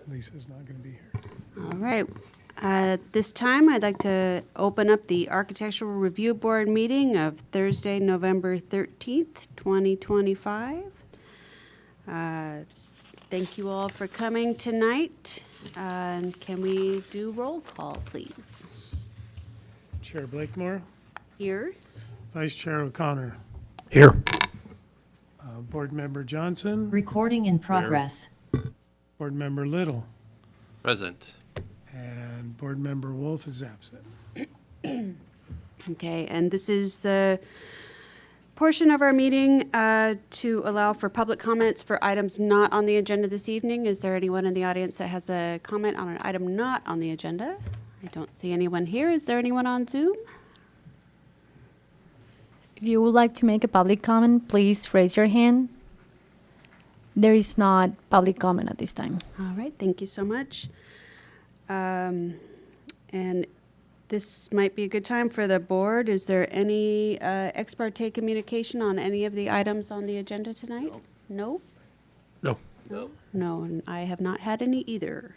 Lisa's not going to be here. All right. At this time, I'd like to open up the Architectural Review Board meeting of Thursday, November 13th, 2025. Thank you all for coming tonight. And can we do roll call, please? Chair Blakemore, Here. Vice Chair O'Connor, Here. Board Member Johnson, Recording in progress. Board Member Little, Present. and Board Member Wolf is absent. Okay, and this is the portion of our meeting to allow for public comments for items not on the agenda this evening. Is there anyone in the audience that has a comment on an item not on the agenda? I don't see anyone here. Is there anyone on Zoom? If you would like to make a public comment, please raise your hand. There is not public comment at this time. All right, thank you so much. And this might be a good time for the board. Is there any ex parte communication on any of the items on the agenda tonight? No? No. No, and I have not had any either.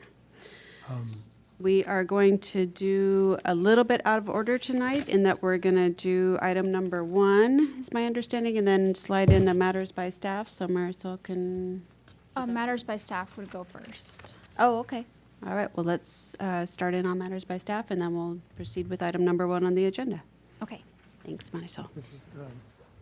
We are going to do a little bit out of order tonight in that we're going to do item number 1, is my understanding, and then slide into matters by staff, so Marisol can... Matters by staff would go first. Oh, okay. All right, well, let's start in on matters by staff, and then we'll proceed with item number 1 on the agenda. Okay. Thanks, Marisol.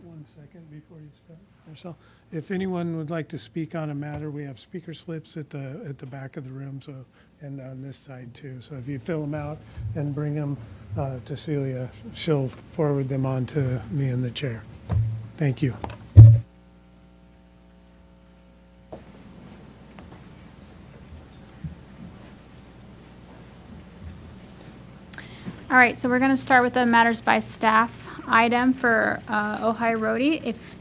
1 second before you start. Marcel, if anyone would like to speak on a matter, we have speaker slips at the back of the room, so, and on this side too. So if you fill them out and bring them to Celia, she'll forward them on to me in the chair. Thank you. All right, so we're going to start with the matters by staff item for Ojai Roadie. If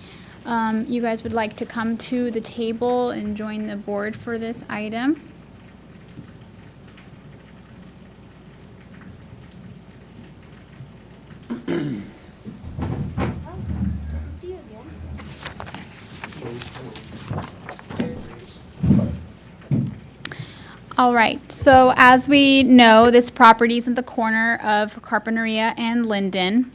you guys would like to come to the table and join the board for this item. All right, so as we know, this property is at the corner of Carpinteria and Linden.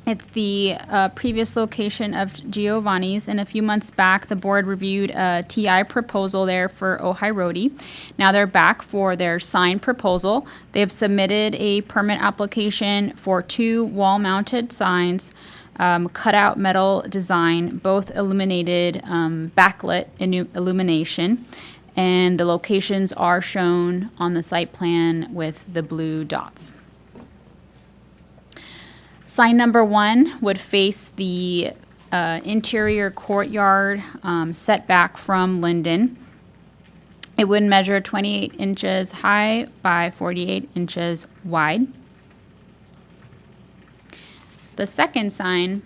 It's the previous location of Giovanni's, and a few months back, the board reviewed a TI proposal there for Ojai Roadie. Now they're back for their sign proposal. They have submitted a permit application for 2 wall-mounted signs, cutout metal design, both illuminated backlit illumination. And the locations are shown on the site plan with the blue dots. Sign number 1 would face the interior courtyard setback from Linden. It would measure 28 inches high by 48 inches wide. The second sign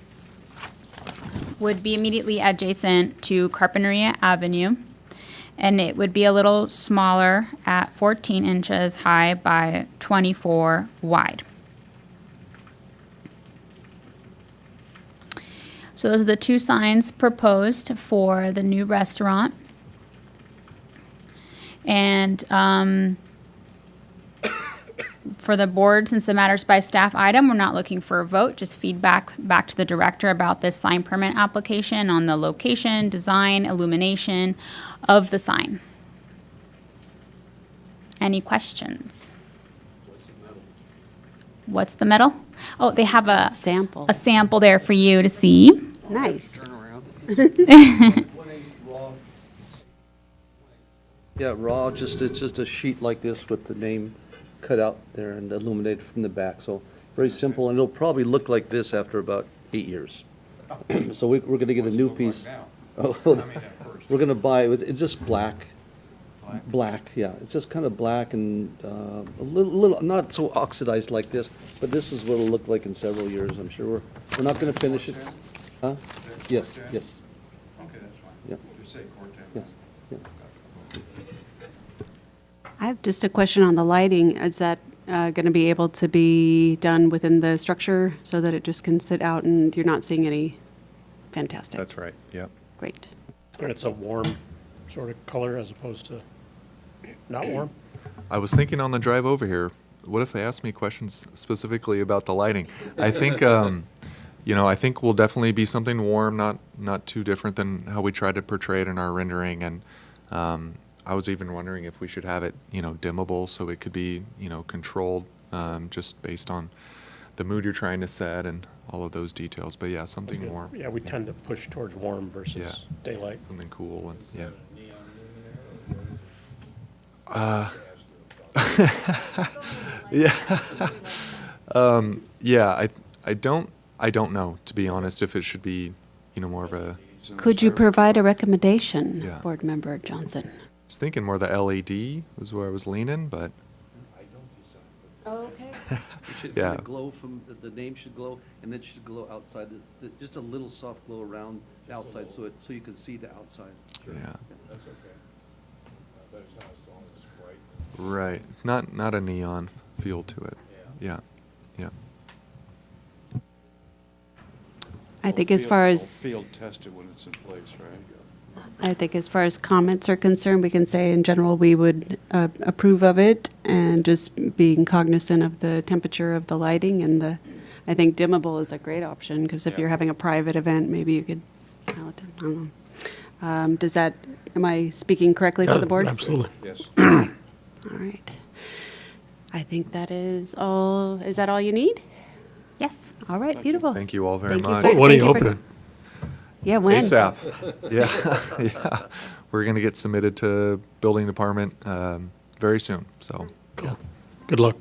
would be immediately adjacent to Carpinteria Avenue, and it would be a little smaller at 14 inches high by 24 wide. So those are the 2 signs proposed for the new restaurant. And for the board, since the matters by staff item, we're not looking for a vote, just feedback back to the director about this sign permit application on the location, design, illumination of the sign. Any questions? What's the metal? Oh, they have a Sample. sample there for you to see. Nice. Yeah, raw, it's just a sheet like this with the name cut out there and illuminated from the back. So very simple, and it'll probably look like this after about 8 years. So we're going to get a new piece. Oh, we're going to buy, it's just black. Black, yeah. It's just kind of black and a little, not so oxidized like this, but this is what it'll look like in several years, I'm sure. We're not going to finish it. Huh? Yes, yes. Okay, that's fine. Yeah. Just say Cortez. Yes, yeah. I have just a question on the lighting. Is that going to be able to be done within the structure so that it just can sit out and you're not seeing any? Fantastic. That's right, yep. Great. And it's a warm sort of color as opposed to Not warm? I was thinking on the drive over here, what if they asked me questions specifically about the lighting? I think, I think will definitely be something warm, not too different than how we tried to portray it in our rendering. And I was even wondering if we should have it, dimmable so it could be, controlled just based on the mood you're trying to set and all of those details. But yeah, something warm. Yeah, we tend to push towards warm Yeah. versus daylight. Something cool and yeah. Yeah, I don't know, to be honest, if it should be, more of a, Could you provide a recommendation, Yeah. Board Member Johnson? I was thinking more the LED was where I was leaning, but Oh, okay. It should Yeah. kind of glow from, the name should glow, and then it should glow outside, just a little soft glow around the outside, so you can see the outside. yeah, That's okay. But it's not as long as it's bright. right. Not a neon feel to it. Yeah, yeah. I think as far as, Field tested when it's in place, right? I think as far as comments are concerned, we can say in general, we would approve of it and just being cognizant of the temperature of the lighting and I think dimmable is a great option because if Yeah. you're having a private event, maybe you could, I don't know. Am I speaking correctly for the board? Absolutely. Yes. All right. I think that is all. Is that all you need? Yes. All right, beautiful. Thank you all very Thank you much. for- When are Thank you you for- opening? Yeah, when? ASAP. Yeah, yeah. We're gonna get submitted to building department very soon. So Cool. Good luck.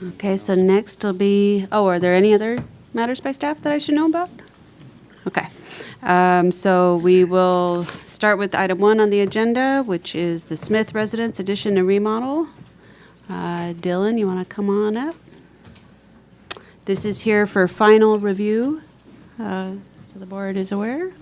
Okay, so next will be, are there any other matters by staff that I should know about? Okay. So we will start with item 1 on the agenda, which is the Smith Residence addition and remodel. Dylan, you want to come on up? This is here for final review, so the board is aware.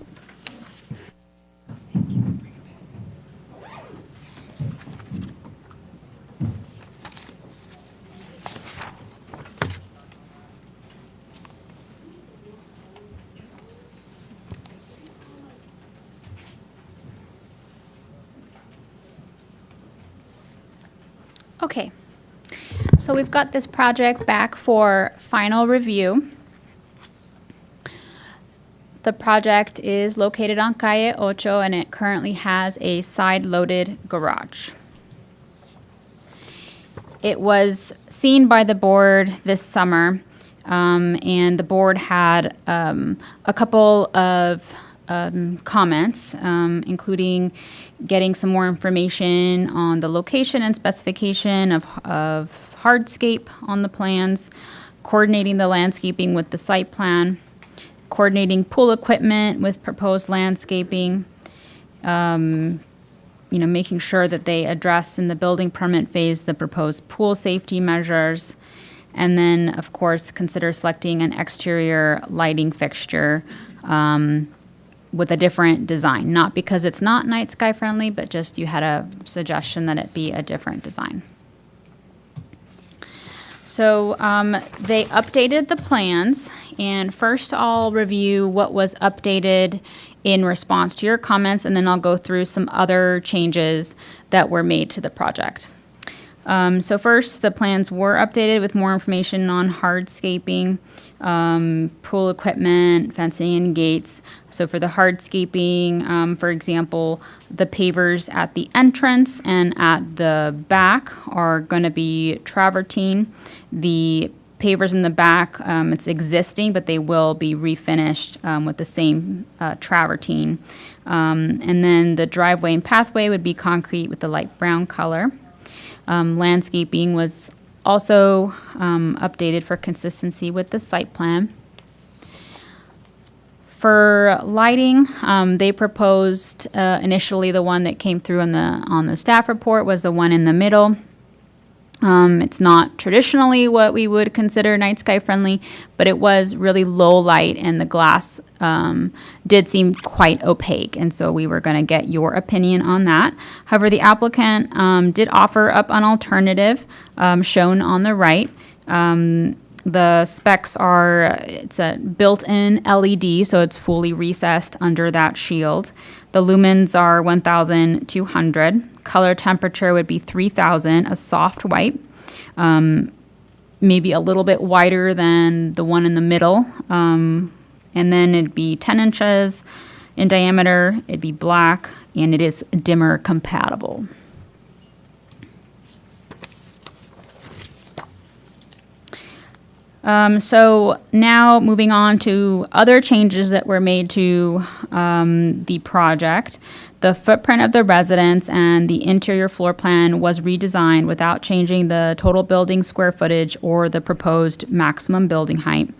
Okay. So we've got this project back for final review. The project is located on Calle Ocho and it currently has a side-loaded garage. It was seen by the board this summer, and the board had a couple of comments, including getting some more information on the location and specification of hardscape on the plans, coordinating the landscaping with the site plan, coordinating pool equipment with proposed landscaping, making sure that they address in the building permit phase the proposed pool safety measures, and then, of course, consider selecting an exterior lighting fixture with a different design. Not because it's not night sky friendly, but just you had a suggestion that it be a different design. So they updated the plans, and first I'll review what was updated in response to your comments, and then I'll go through some other changes that were made to the project. So first, the plans were updated with more information on hardscaping, pool equipment, fencing, and gates. So for the hardscaping, for example, the pavers at the entrance and at the back are going to be travertine. The pavers in the back, it's existing, but they will be refinished with the same travertine. And then the driveway and pathway would be concrete with the light brown color. Landscaping was also updated for consistency with the site plan. For lighting, they proposed initially the one that came through on the staff report was the one in the middle. It's not traditionally what we would consider night sky friendly, but it was really low light and the glass did seem quite opaque, and so we were going to get your opinion on that. However, the applicant did offer up an alternative shown on the right. The specs are, it's a built-in LED, so it's fully recessed under that shield. The lumens are 1,200. Color temperature would be 3,000, a soft white, maybe a little bit wider than the one in the middle. And then it'd be 10 inches in diameter, it'd be black, and it is dimmer compatible. So now moving on to other changes that were made to the project. The footprint of the residence and the interior floor plan was redesigned without changing the total building square footage or the proposed maximum building height.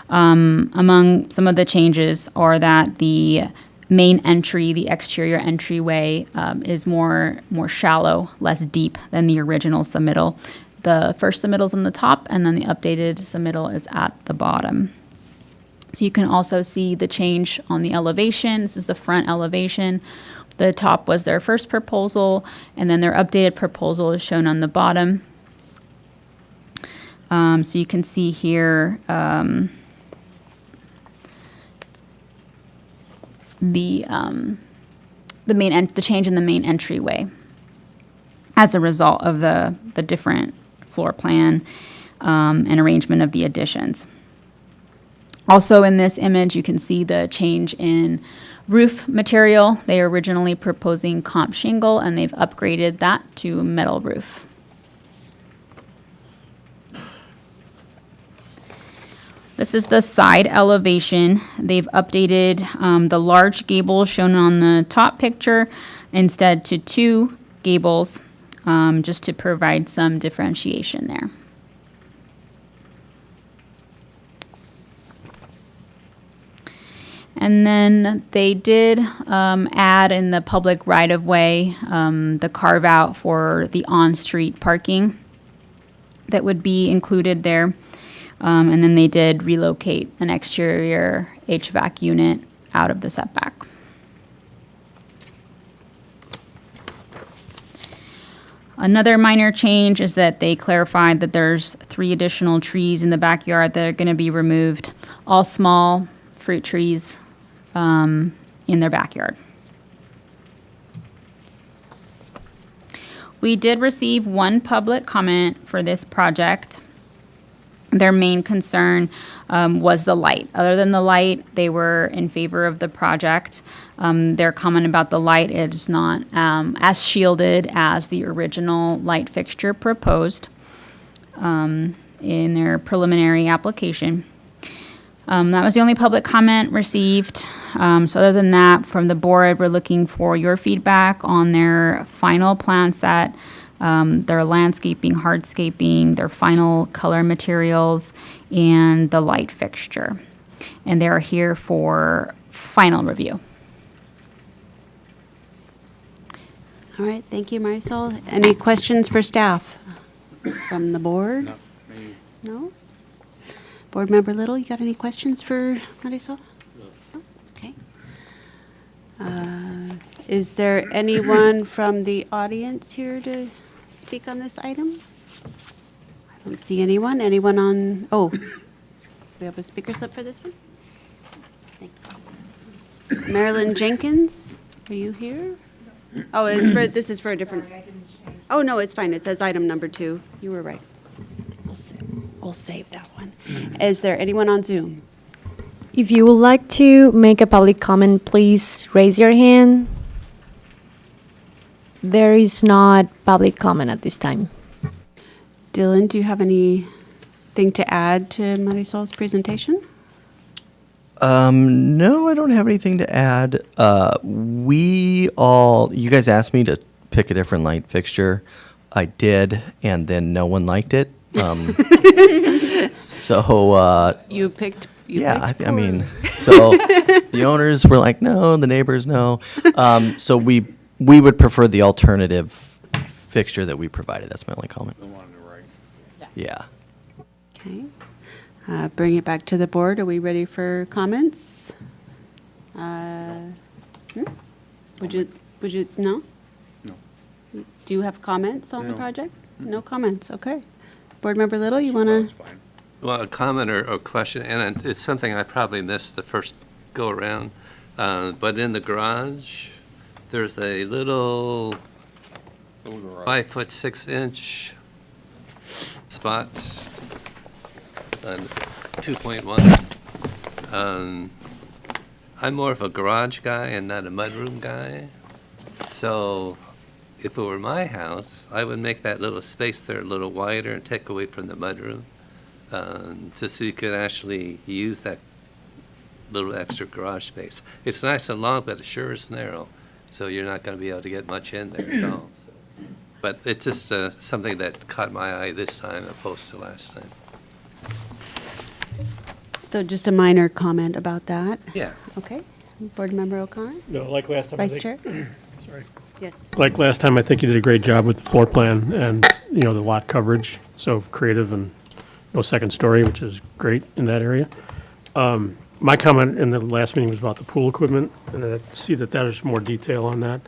Among some of the changes are that the main entry, the exterior entryway, is more shallow, less deep than the original submittal. The first submittal is on the top, and then the updated submittal is at the bottom. So you can also see the change on the elevation. This is the front elevation. The top was their first proposal, and then their updated proposal is shown on the bottom. So you can see here the change in the main entryway as a result of the different floor plan and arrangement of the additions. Also in this image, you can see the change in roof material. They were originally proposing comp shingle, and they've upgraded that to metal roof. This is the side elevation. They've updated the large gables shown on the top picture instead to 2 gables, just to provide some differentiation there. And then they did add in the public right-of-way the carve-out for the on-street parking that would be included there. And then they did relocate an exterior HVAC unit out of the setback. Another minor change is that they clarified that there's 3 additional trees in the backyard that are going to be removed, all small fruit trees in their backyard. We did receive 1 public comment for this project. Their main concern was the light. Other than the light, they were in favor of the project. Their comment about the light is not as shielded as the original light fixture proposed in their preliminary application. That was the only public comment received. So other than that, from the board, we're looking for your feedback on their final plan set, their landscaping, hardscaping, their final color materials, and the light fixture. And they're here for final review. All right, thank you, Marisol. Any questions for staff from the board? No? Board Member Little, you got any questions for Marisol? No? Okay. Is there anyone from the audience here to speak on this item? I don't see anyone. Anyone on, oh, we have a speaker slip for this one? Thank you. Marilyn Jenkins, are you here? Oh, this is for a different. Oh, no, it's fine. It says item number 2. You were right. We'll save that one. Is there anyone on Zoom? If you would like to make a public comment, please raise your hand. There is not public comment at this time. Dylan, do you have anything to add to Marisol's presentation? No, I don't have anything to add. You guys asked me to pick a different light fixture. I did, and then no one liked it. You picked. I mean, so the owners were like, no, the neighbors, no. So we would prefer the alternative fixture that we provided. That's my only comment. The one on the right. Yeah. Okay. Bring it back to the board. Are we ready for comments? Would you, no? No. Do you have comments on the No. project? No comments, okay. Board Member Little, you want That's to? fine. Well, a comment or question, and it's something I probably missed the first go-around, but in the garage, there's a little 5 foot 6 inch spot on 2.1. I'm more of a garage guy and not a mudroom guy. So if it were my house, I would make that little space there a little wider and take away from the mudroom, just so you could actually use that little extra garage space. It's nice and long, but it sure is narrow, so you're not going to be able to get much in there at all. So. But it's just something that caught my eye this time opposed to last time. So just a minor comment about that. Yeah. Okay. Board Member O'Connor? No, like last time, I Vice think. Chair? Sorry. Yes. Like last time, I think you did a great job with the floor plan and, you know, the lot coverage. So creative and no second story, which is great in that area. My comment in the last meeting was about the pool equipment, and I see that there's more detail on that.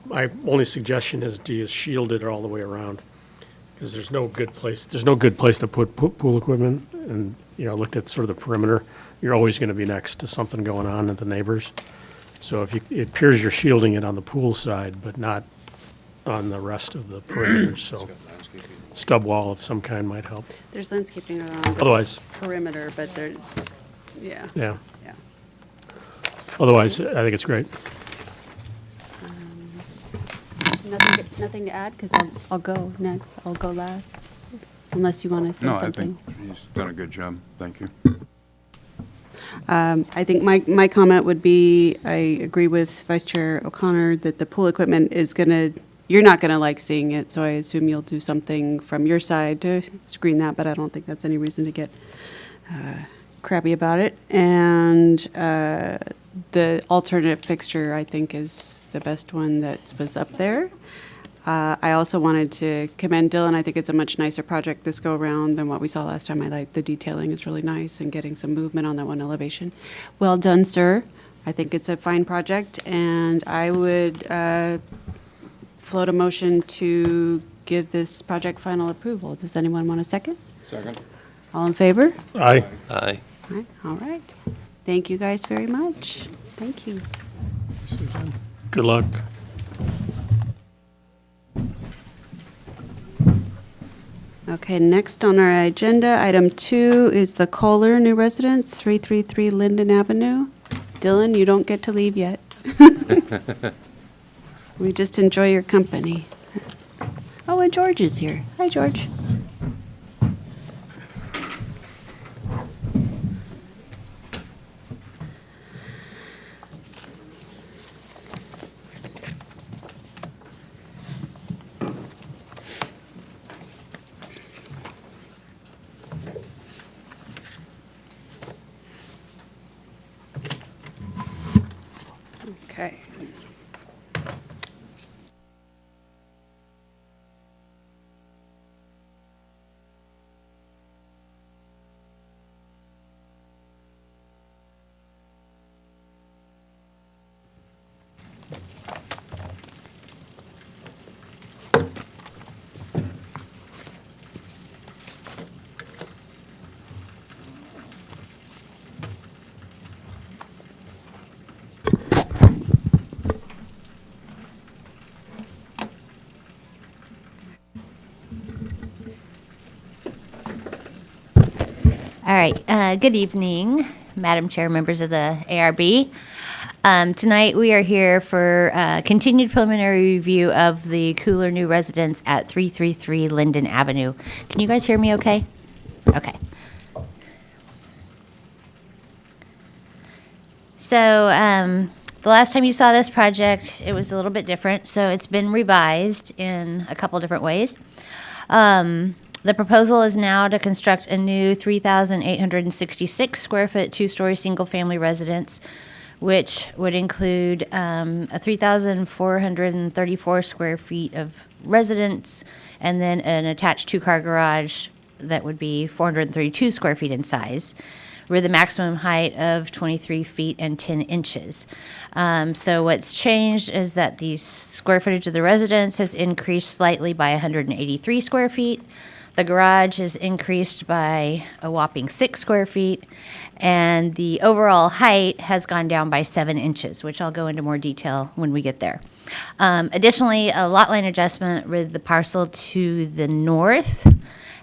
My only suggestion is, do you shield it all the way around? Because there's no good place to put pool equipment, and, you know, looked at sort of the perimeter, you're always going to be next to something going on at the neighbors. So if it appears you're shielding it on the pool side, but not on the rest of the perimeter, so stub wall of some kind might help. There's landscaping around the Otherwise, perimeter, but there, yeah. yeah, Yeah. otherwise, I think it's great. Nothing to add, because I'll go next. I'll go last, unless you want to say No, I something. think he's done a good job. Thank you. I think my comment would be, I agree with Vice Chair O'Connor that the pool equipment is you're not gonna like seeing it, so I assume you'll do something from your side to screen that, but I don't think that's any reason to get crappy about it. And the alternate fixture, I think, is the best one that was up there. I also wanted to commend Dylan. I think it's a much nicer project this go-around than what we saw last time. I like the detailing is really nice and getting some movement on that one elevation. Well done, sir. I think it's a fine project, and I would float a motion to give this project final approval. Does anyone want a second? Second. All in favor? Aye. Aye. Aye. All right. Thank you guys very much. Thank you. Good luck. Okay, next on our agenda, item 2 is the Kohler new residence, 333 Linden Avenue. Dylan, you don't get to leave yet. We just enjoy your company. Oh, and George is here. Hi, George. Okay. All right. Good evening, Madam Chair, members of the ARB. Tonight we are here for continued preliminary review of the Kohler new residence at 333 Linden Avenue. Can you guys hear me okay? Okay. So the last time you saw this project, it was a little bit different. So it's been revised in a couple different ways. The proposal is now to construct a new 3,866 square foot, two-story single-family residence, which would include a 3,434 square feet of residence, and then an attached two-car garage that would be 432 square feet in size, with a maximum height of 23 feet and 10 inches. So what's changed is that the square footage of the residence has increased slightly by 183 square feet. The garage is increased by a whopping 6 square feet, and the overall height has gone down by 7 inches, which I'll go into more detail when we get there. Additionally, a lot line adjustment with the parcel to the north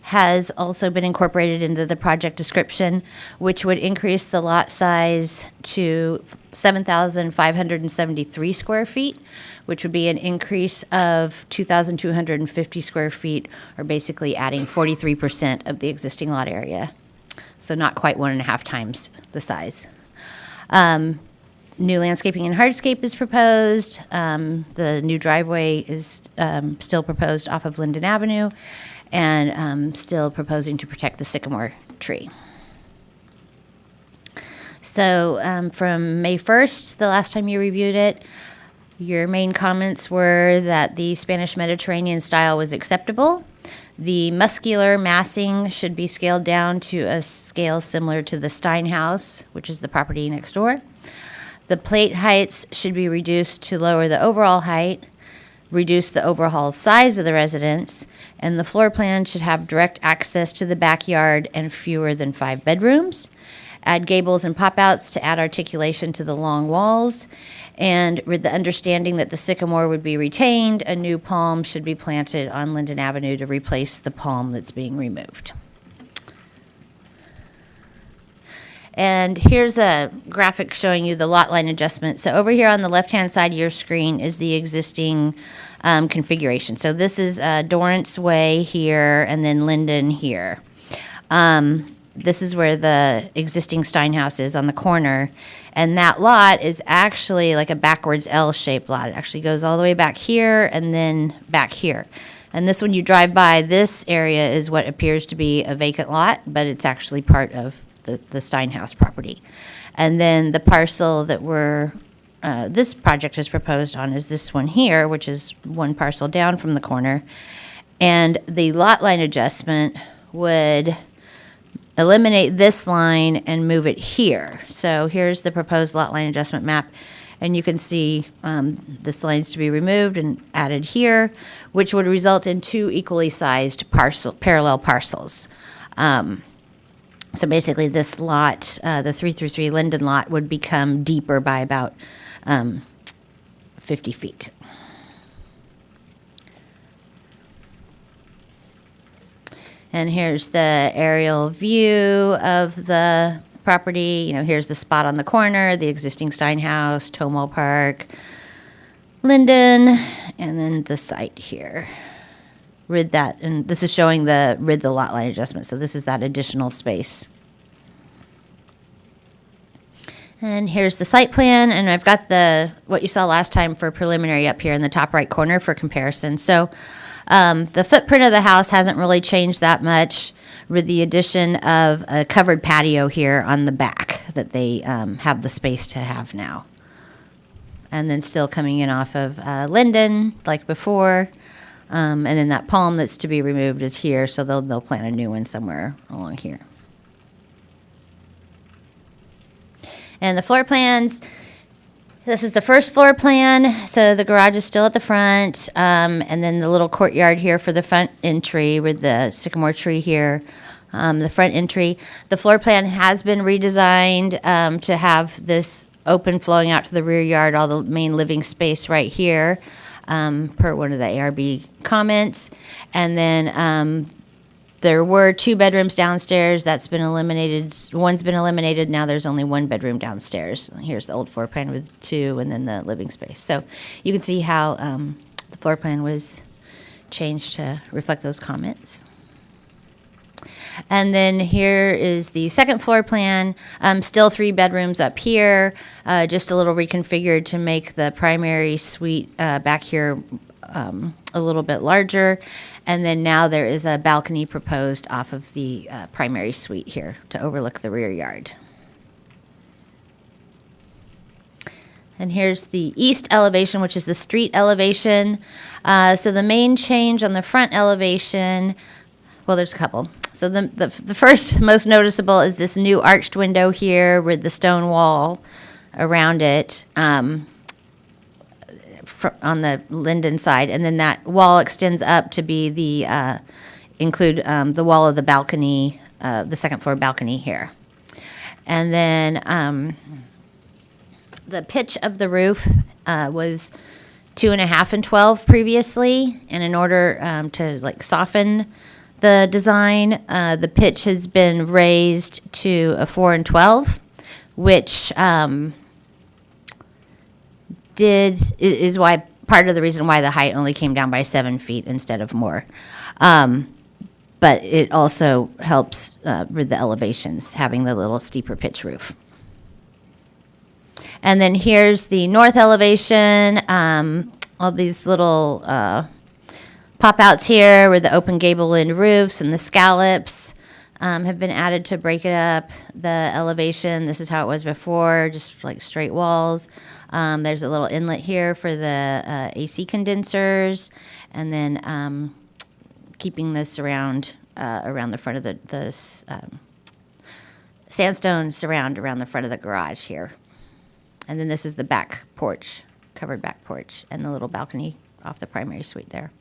has also been incorporated into the project description, which would increase the lot size to 7,573 square feet, which would be an increase of 2,250 square feet, or basically adding 43% of the existing lot area. So not quite 1.5 times the size. New landscaping and hardscape is proposed. The new driveway is still proposed off of Linden Avenue, and still proposing to protect the sycamore tree. So from May 1st, the last time you reviewed it, your main comments were that the Spanish Mediterranean style was acceptable. The muscular massing should be scaled down to a scale similar to the Steinhaus, which is the property next door. The plate heights should be reduced to lower the overall height, reduce the overall size of the residence, and the floor plan should have direct access to the backyard and fewer than 5 bedrooms. Add gables and pop-outs to add articulation to the long walls, and with the understanding that the sycamore would be retained, a new palm should be planted on Linden Avenue to replace the palm that's being removed. And here's a graphic showing you the lot line adjustment. So over here on the left-hand side of your screen is the existing configuration. So this is Dorrance Way here, and then Linden here. This is where the existing Steinhaus is on the corner. And that lot is actually like a backwards L-shaped lot. It actually goes all the way back here and then back here. And this, when you drive by, this area is what appears to be a vacant lot, but it's actually part of the Steinhaus property. And then the parcel that this project is proposed on is this one here, which is one parcel down from the corner. And the lot line adjustment would eliminate this line and move it here. So here's the proposed lot line adjustment map. And you can see this line's to be removed and added here, which would result in 2 equally sized parallel parcels. So basically this lot, the 333 Linden lot, would become deeper by about 50 feet. And here's the aerial view of the property. You know, here's the spot on the corner, the existing Steinhaus, Tomall Park, Linden, and then the site here. Rid that, and this is showing the lot line adjustment. So this is that additional space. And here's the site plan, and I've got what you saw last time for preliminary up here in the top right corner for comparison. So the footprint of the house hasn't really changed that much, with the addition of a covered patio here on the back that they have the space to have now. And then still coming in off of Linden, like before. And then that palm that's to be removed is here, so they'll plant a new one somewhere along here. And the floor plans, this is the first floor plan, so the garage is still at the front, and then the little courtyard here for the front entry with the sycamore tree here, the front entry. The floor plan has been redesigned to have this open flowing out to the rear yard, all the main living space right here. Per one of the ARB comments. And then there were 2 bedrooms downstairs. That's been eliminated. One's been eliminated. Now there's only 1 bedroom downstairs. Here's the old floor plan with 2 and then the living space. So you can see how the floor plan was changed to reflect those comments. And then here is the second floor plan, still 3 bedrooms up here, just a little reconfigured to make the primary suite back here a little bit larger. And then now there is a balcony proposed off of the primary suite here to overlook the rear yard. And here's the east elevation, which is the street elevation. So the main change on the front elevation, well, there's a couple. So the first most noticeable is this new arched window here with the stone wall around it on the Linden side. And then that wall extends up to be the include the wall of the balcony, the second floor balcony here. And then the pitch of the roof was 2.5 and 12 previously, and in order to like soften the design, the pitch has been raised to a 4 and 12, which is why part of the reason why the height only came down by 7 feet instead of more. But it also helps with the elevations, having the little steeper pitch roof. And then here's the north elevation, all these little pop-outs here with the open gable-end roofs and the scallops have been added to break it up. The elevation, this is how it was before, just like straight walls. There's a little inlet here for the AC condensers, and then keeping this around the front of the sandstone surround around the front of the garage here. And then this is the back porch, covered back porch, and the little balcony off the primary suite there.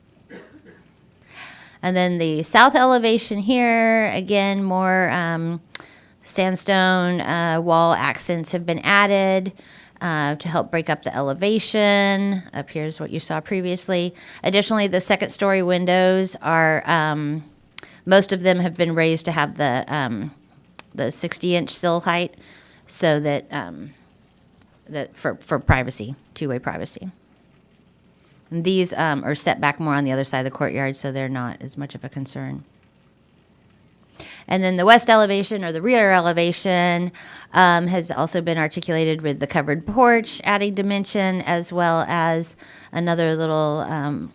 And then the south elevation here, again, more sandstone wall accents have been added to help break up the elevation. Up here is what you saw previously. Additionally, the second story windows are, most of them have been raised to have the 60-inch sill height, so that for privacy, two-way privacy. And these are set back more on the other side of the courtyard, so they're not as much of a concern. And then the west elevation, or the rear elevation, has also been articulated with the covered porch, adding dimension, as well as another little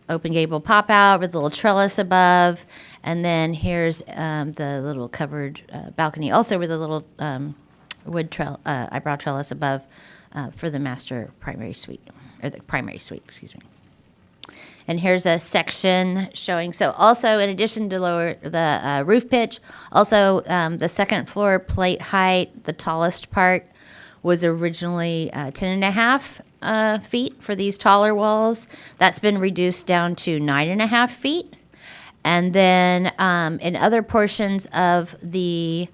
open gable pop-out with a little trellis above. And then here's the little covered balcony, also with a little wood eyebrow trellis above for the master primary suite, or the primary suite, excuse me. And here's a section showing, so also in addition to the roof pitch, also the second floor plate height, the tallest part was originally 10.5 feet for these taller walls. That's been reduced down to 9.5 feet. And then in other portions of the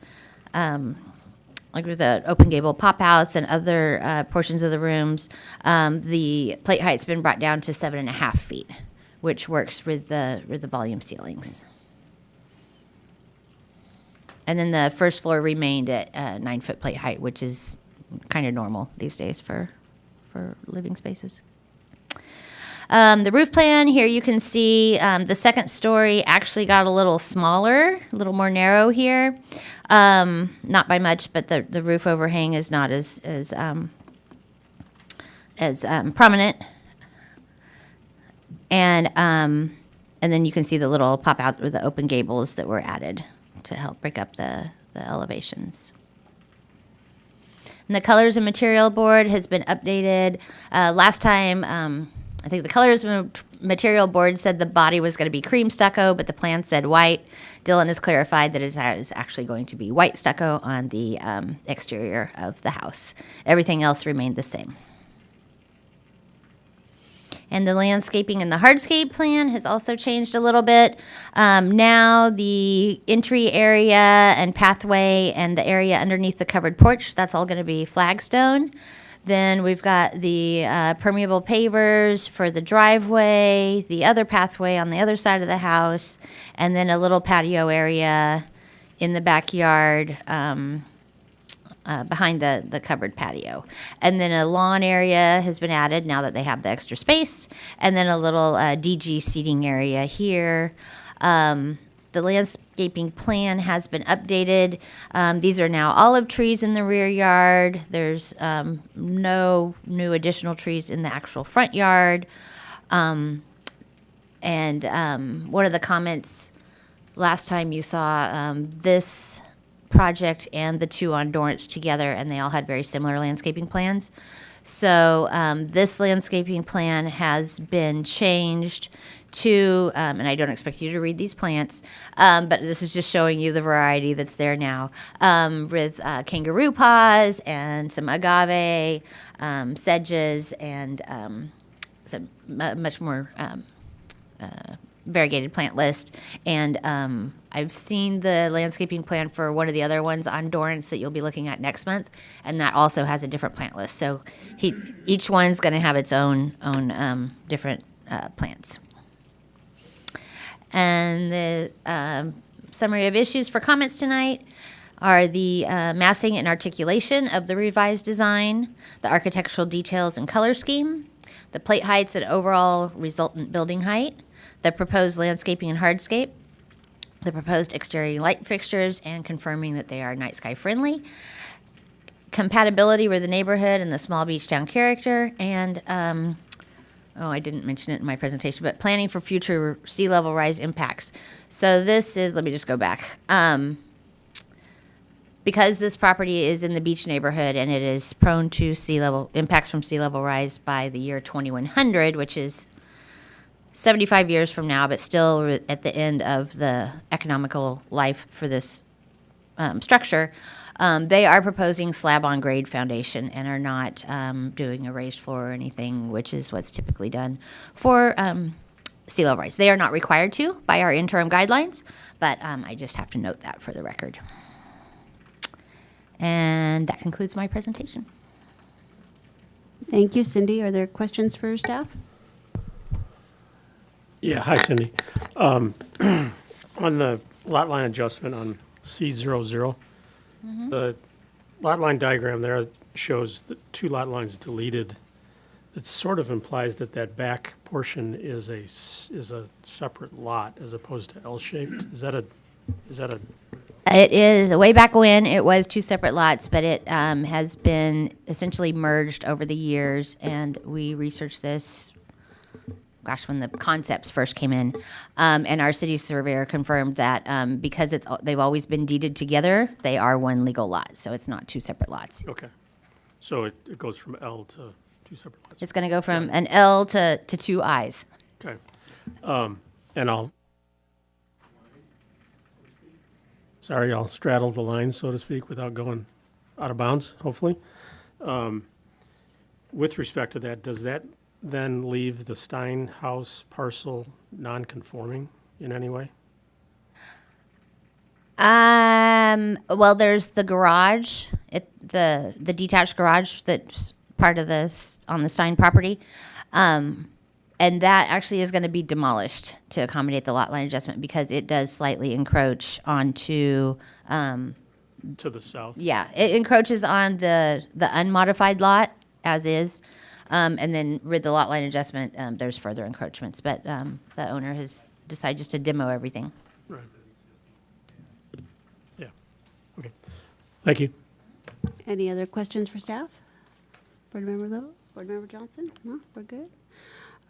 like with the open gable pop-outs and other portions of the rooms, the plate height's been brought down to 7.5 feet, which works with the volume ceilings. And then the first floor remained at 9-foot plate height, which is kind of normal these days for living spaces. The roof plan, here you can see the second story actually got a little smaller, a little more narrow here. Not by much, but the roof overhang is not as prominent. And then you can see the little pop out with the open gables that were added to help break up the elevations. And the colors and material board has been updated. Last time, I think the colors material board said the body was going to be cream stucco, but the plan said white. Dylan has clarified that it is actually going to be white stucco on the exterior of the house. Everything else remained the same. And the landscaping and the hardscape plan has also changed a little bit. Now the entry area and pathway and the area underneath the covered porch, that's all going to be flagstone. Then we've got the permeable pavers for the driveway, the other pathway on the other side of the house, and then a little patio area in the backyard behind the covered patio. And then a lawn area has been added now that they have the extra space, and then a little DG seating area here. The landscaping plan has been updated. These are now olive trees in the rear yard. There's no new additional trees in the actual front yard. And one of the comments last time you saw this project and the two on Dorrance together, and they all had very similar landscaping plans. So this landscaping plan has been changed to, and I don't expect you to read these plants, but this is just showing you the variety that's there now, with kangaroo paws and some agave, sedges, and some much more variegated plant list. And I've seen the landscaping plan for one of the other ones on Dorrance that you'll be looking at next month, and that also has a different plant list. So each one's going to have its own different plants. And the summary of issues for comments tonight are the massing and articulation of the revised design, the architectural details and color scheme, the plate heights and overall resultant building height, the proposed landscaping and hardscape, the proposed exterior light fixtures, and confirming that they are night sky friendly, compatibility with the neighborhood and the small beach town character, and I didn't mention it in my presentation, but planning for future sea level rise impacts. So this is, let me just go back. Because this property is in the beach neighborhood and it is prone to sea level impacts from sea level rise by the year 2100, which is 75 years from now, but still at the end of the economical life for this structure, they are proposing slab-on-grade foundation and are not doing a raised floor or anything, which is what's typically done for sea level rise. They are not required to by our interim guidelines, but I just have to note that for the record. And that concludes my presentation. Thank you, Cindy. Are there questions for staff? Yeah, hi Cindy. On the lot line adjustment on C00, the lot line diagram there shows the 2 lot lines deleted. It sort of implies that that back portion is a separate lot as opposed to L-shaped. Is that a It is, way back when, it was 2 separate lots, but it has been essentially merged over the years, and we researched this, when the concepts first came in, and our city surveyor confirmed that because they've always been deeded together, they are one legal lot, so it's not 2 separate lots. Okay. So it goes from L to 2 separate lots. It's going to go from an L to 2 Is. Okay. And I'll straddle the line, so to speak, without going out of bounds, hopefully. With respect to that, does that then leave the Stein House parcel non-conforming in any way? Well, there's the garage, the detached garage that's part of this on the Stein property. And that actually is going to be demolished to accommodate the lot line adjustment because it does slightly encroach onto. To the south? Yeah, it encroaches on the unmodified lot as is. And then with the lot line adjustment, there's further encroachments. But the owner has decided just to demo everything. Right. Yeah. Okay. Thank you. Any other questions for staff? Board Member Little? Board Member Johnson? No, we're good.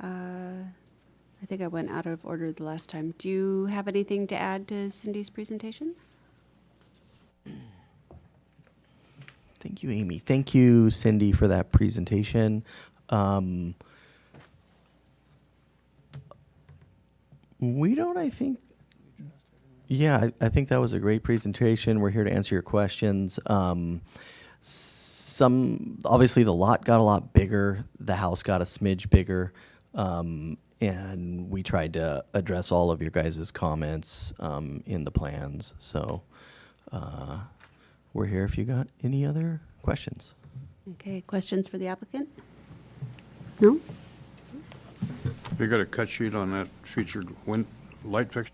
I think I went out of order the last time. Do you have anything to add to Cindy's presentation? Thank you, Amy. Thank you, Cindy, for that presentation. I think. Yeah, I think that was a great presentation. We're here to answer your questions. Obviously, the lot got a lot bigger. The house got a smidge bigger. And we tried to address all of your guys' comments in the plans. So we're here if you got any other questions. Okay, questions for the applicant? No? You got a cut sheet on that featured light fixture?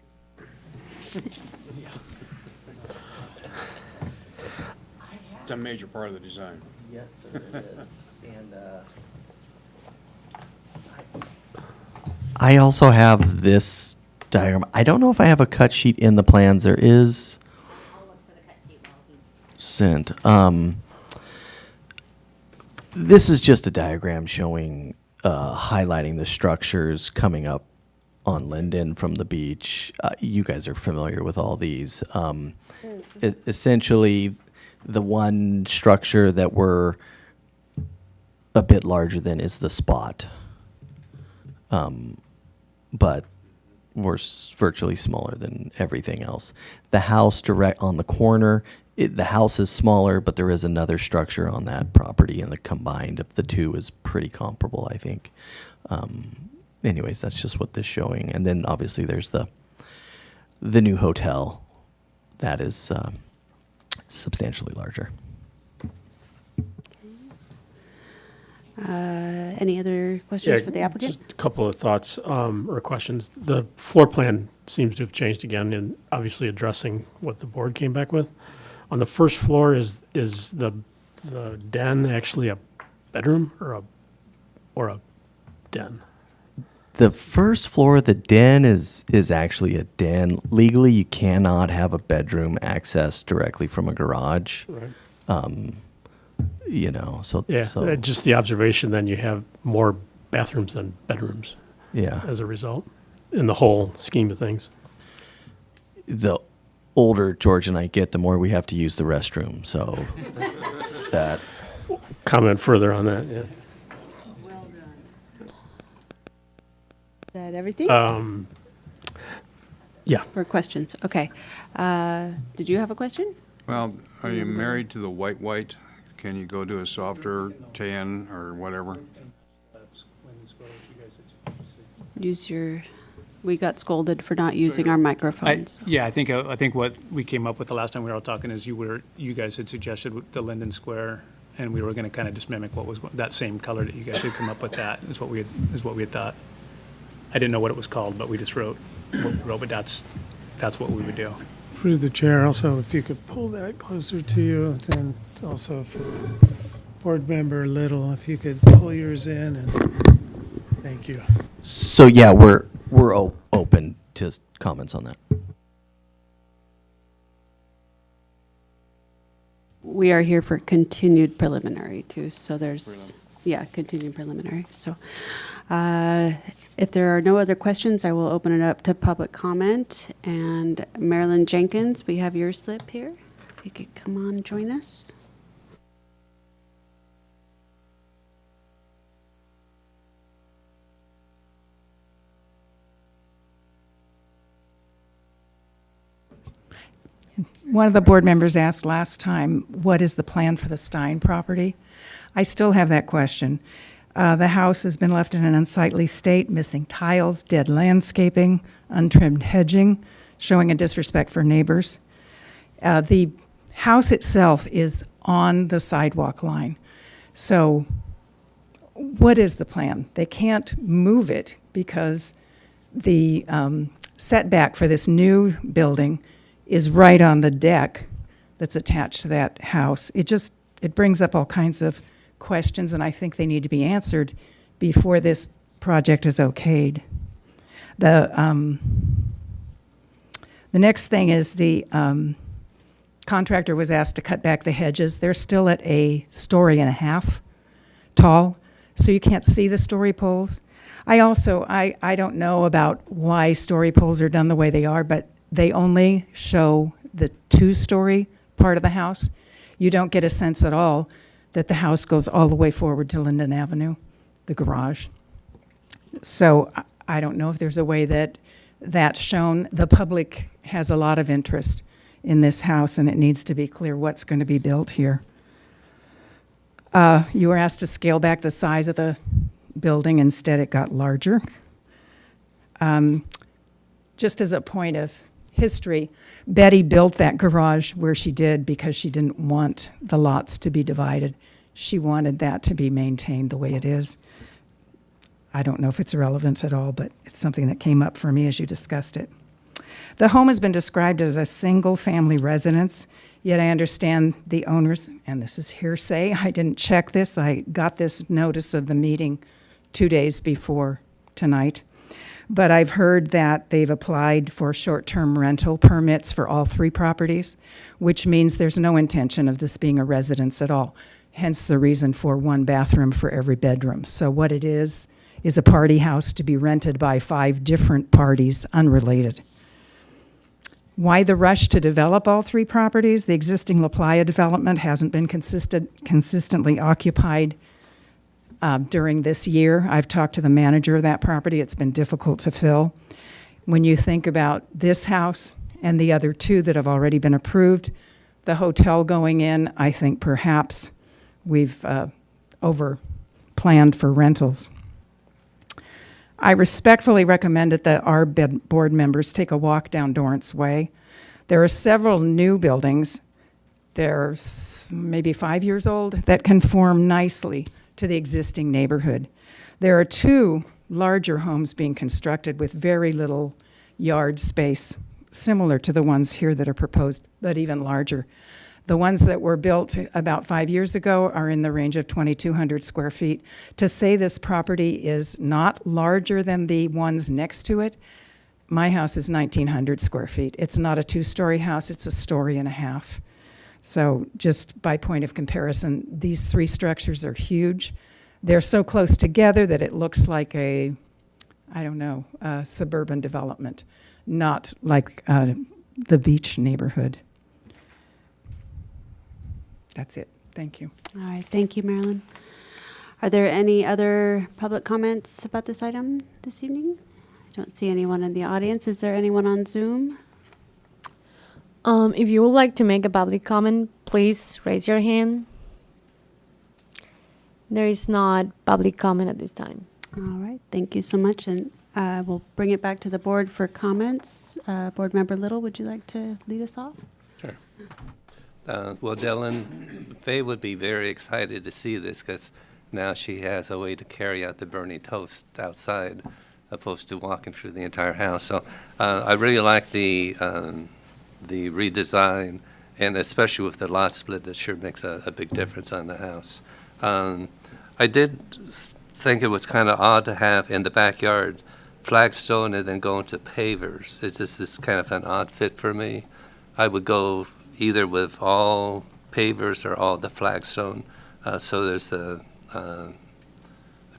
It's a major part of the design. Yes, sir, it is. And I also have this diagram. I don't know if I have a cut sheet in the plans. There is. I'll look for the cut sheet while he Sent. This is just a diagram showing, highlighting the structures coming up on Linden from the beach. You guys are familiar with all these. Essentially, the one structure that we're a bit larger than is the spot. But we're virtually smaller than everything else. The house direct on the corner, the house is smaller, but there is another structure on that property, and the combined of the two is pretty comparable, I think. anyways, that's just what this is showing. And then obviously there's the new hotel that is substantially larger. Any other questions Yeah, for the applicant? Just a couple of thoughts or questions. The floor plan seems to have changed again, and obviously addressing what the board came back with. On the first floor, is the den actually a bedroom or a den? The first floor, the den is actually a den. Legally, you cannot have a bedroom access directly from a garage. Right. So Yeah, so just the observation, then you have more bathrooms than bedrooms yeah. as a result, in the whole scheme of things. The older George and I get, the more we have to use the restroom. So that Comment further on that, yeah. Is that everything Yeah. for questions? Okay. Did you have a question? Well, are you married to the white? Can you go to a softer tan or whatever? We got scolded for not using our microphones. I think what we came up with the last time we were all talking is you guys had suggested the Linden Square, and we were going to kind of just mimic what was that same color that you guys had come up with. That is what we had thought. I didn't know what it was called, but we just wrote, but that's what we would do. Through the chair, also, if you could pull that closer to you, then also for Board Member Little, if you could pull yours in, and thank you. So yeah, we're open to comments on that. We are here for continued preliminary too, so there's, continued preliminary. So if there are no other questions, I will open it up to public comment. And Marilyn Jenkins, we have your slip here. If you could come on and join us. One of the board members asked last time, what is the plan for the Stein property? I still have that question. The house has been left in an unsightly state, missing tiles, dead landscaping, untrimmed hedging, showing a disrespect for neighbors. The house itself is on the sidewalk line. So what is the plan? They can't move it because the setback for this new building is right on the deck that's attached to that house. It brings up all kinds of questions, and I think they need to be answered before this project is okayed. The next thing is the contractor was asked to cut back the hedges. They're still at 1.5 stories tall, so you can't see the story poles. I don't know about why story poles are done the way they are, but they only show the 2-story part of the house. You don't get a sense at all that the house goes all the way forward to Linden Avenue, the garage. So I don't know if there's a way that that's shown. The public has a lot of interest in this house, and it needs to be clear what's going to be built here. You were asked to scale back the size of the building. Instead, it got larger. Just as a point of history, Betty built that garage where she did because she didn't want the lots to be divided. She wanted that to be maintained the way it is. I don't know if it's relevant at all, but it's something that came up for me as you discussed it. The home has been described as a single-family residence, yet I understand the owners, and this is hearsay, I didn't check this, I got this notice of the meeting 2 days before tonight. But I've heard that they've applied for short-term rental permits for all 3 properties, which means there's no intention of this being a residence at all, hence the reason for 1 bathroom for every bedroom. So what it is a party house to be rented by 5 different parties, unrelated. Why the rush to develop all 3 properties? The existing La Playa development hasn't been consistently occupied during this year. I've talked to the manager of that property. It's been difficult to fill. When you think about this house and the other 2 that have already been approved, the hotel going in, I think perhaps we've over-planned for rentals. I respectfully recommend that our board members take a walk down Dorrance Way. There are several new buildings, they're maybe 5 years old, that conform nicely to the existing neighborhood. There are 2 larger homes being constructed with very little yard space, similar to the ones here that are proposed, but even larger. The ones that were built about 5 years ago are in the range of 2,200 square feet. To say this property is not larger than the ones next to it, my house is 1,900 square feet. It's not a 2-story house, it's a story and a half. So just by point of comparison, these 3 structures are huge. They're so close together that it looks like a suburban development, not like the beach neighborhood. That's it. Thank you. All right, thank you, Marilyn. Are there any other public comments about this item this evening? I don't see anyone in the audience. Is there anyone on Zoom? If you would like to make a public comment, please raise your hand. There is not public comment at this time. All right, thank you so much, and we'll bring it back to the board for comments. Board Member Little, would you like to lead us off? Sure. Well, Dylan, Faye would be very excited to see this because now she has a way to carry out the burning toast outside opposed to walking through the entire house. So I really like the redesign, and especially with the lot split, that sure makes a big difference on the house. I did think it was kind of odd to have in the backyard flagstone and then go into pavers. It's just this kind of an odd fit for me. I would go either with all pavers or all the flagstone, so there's a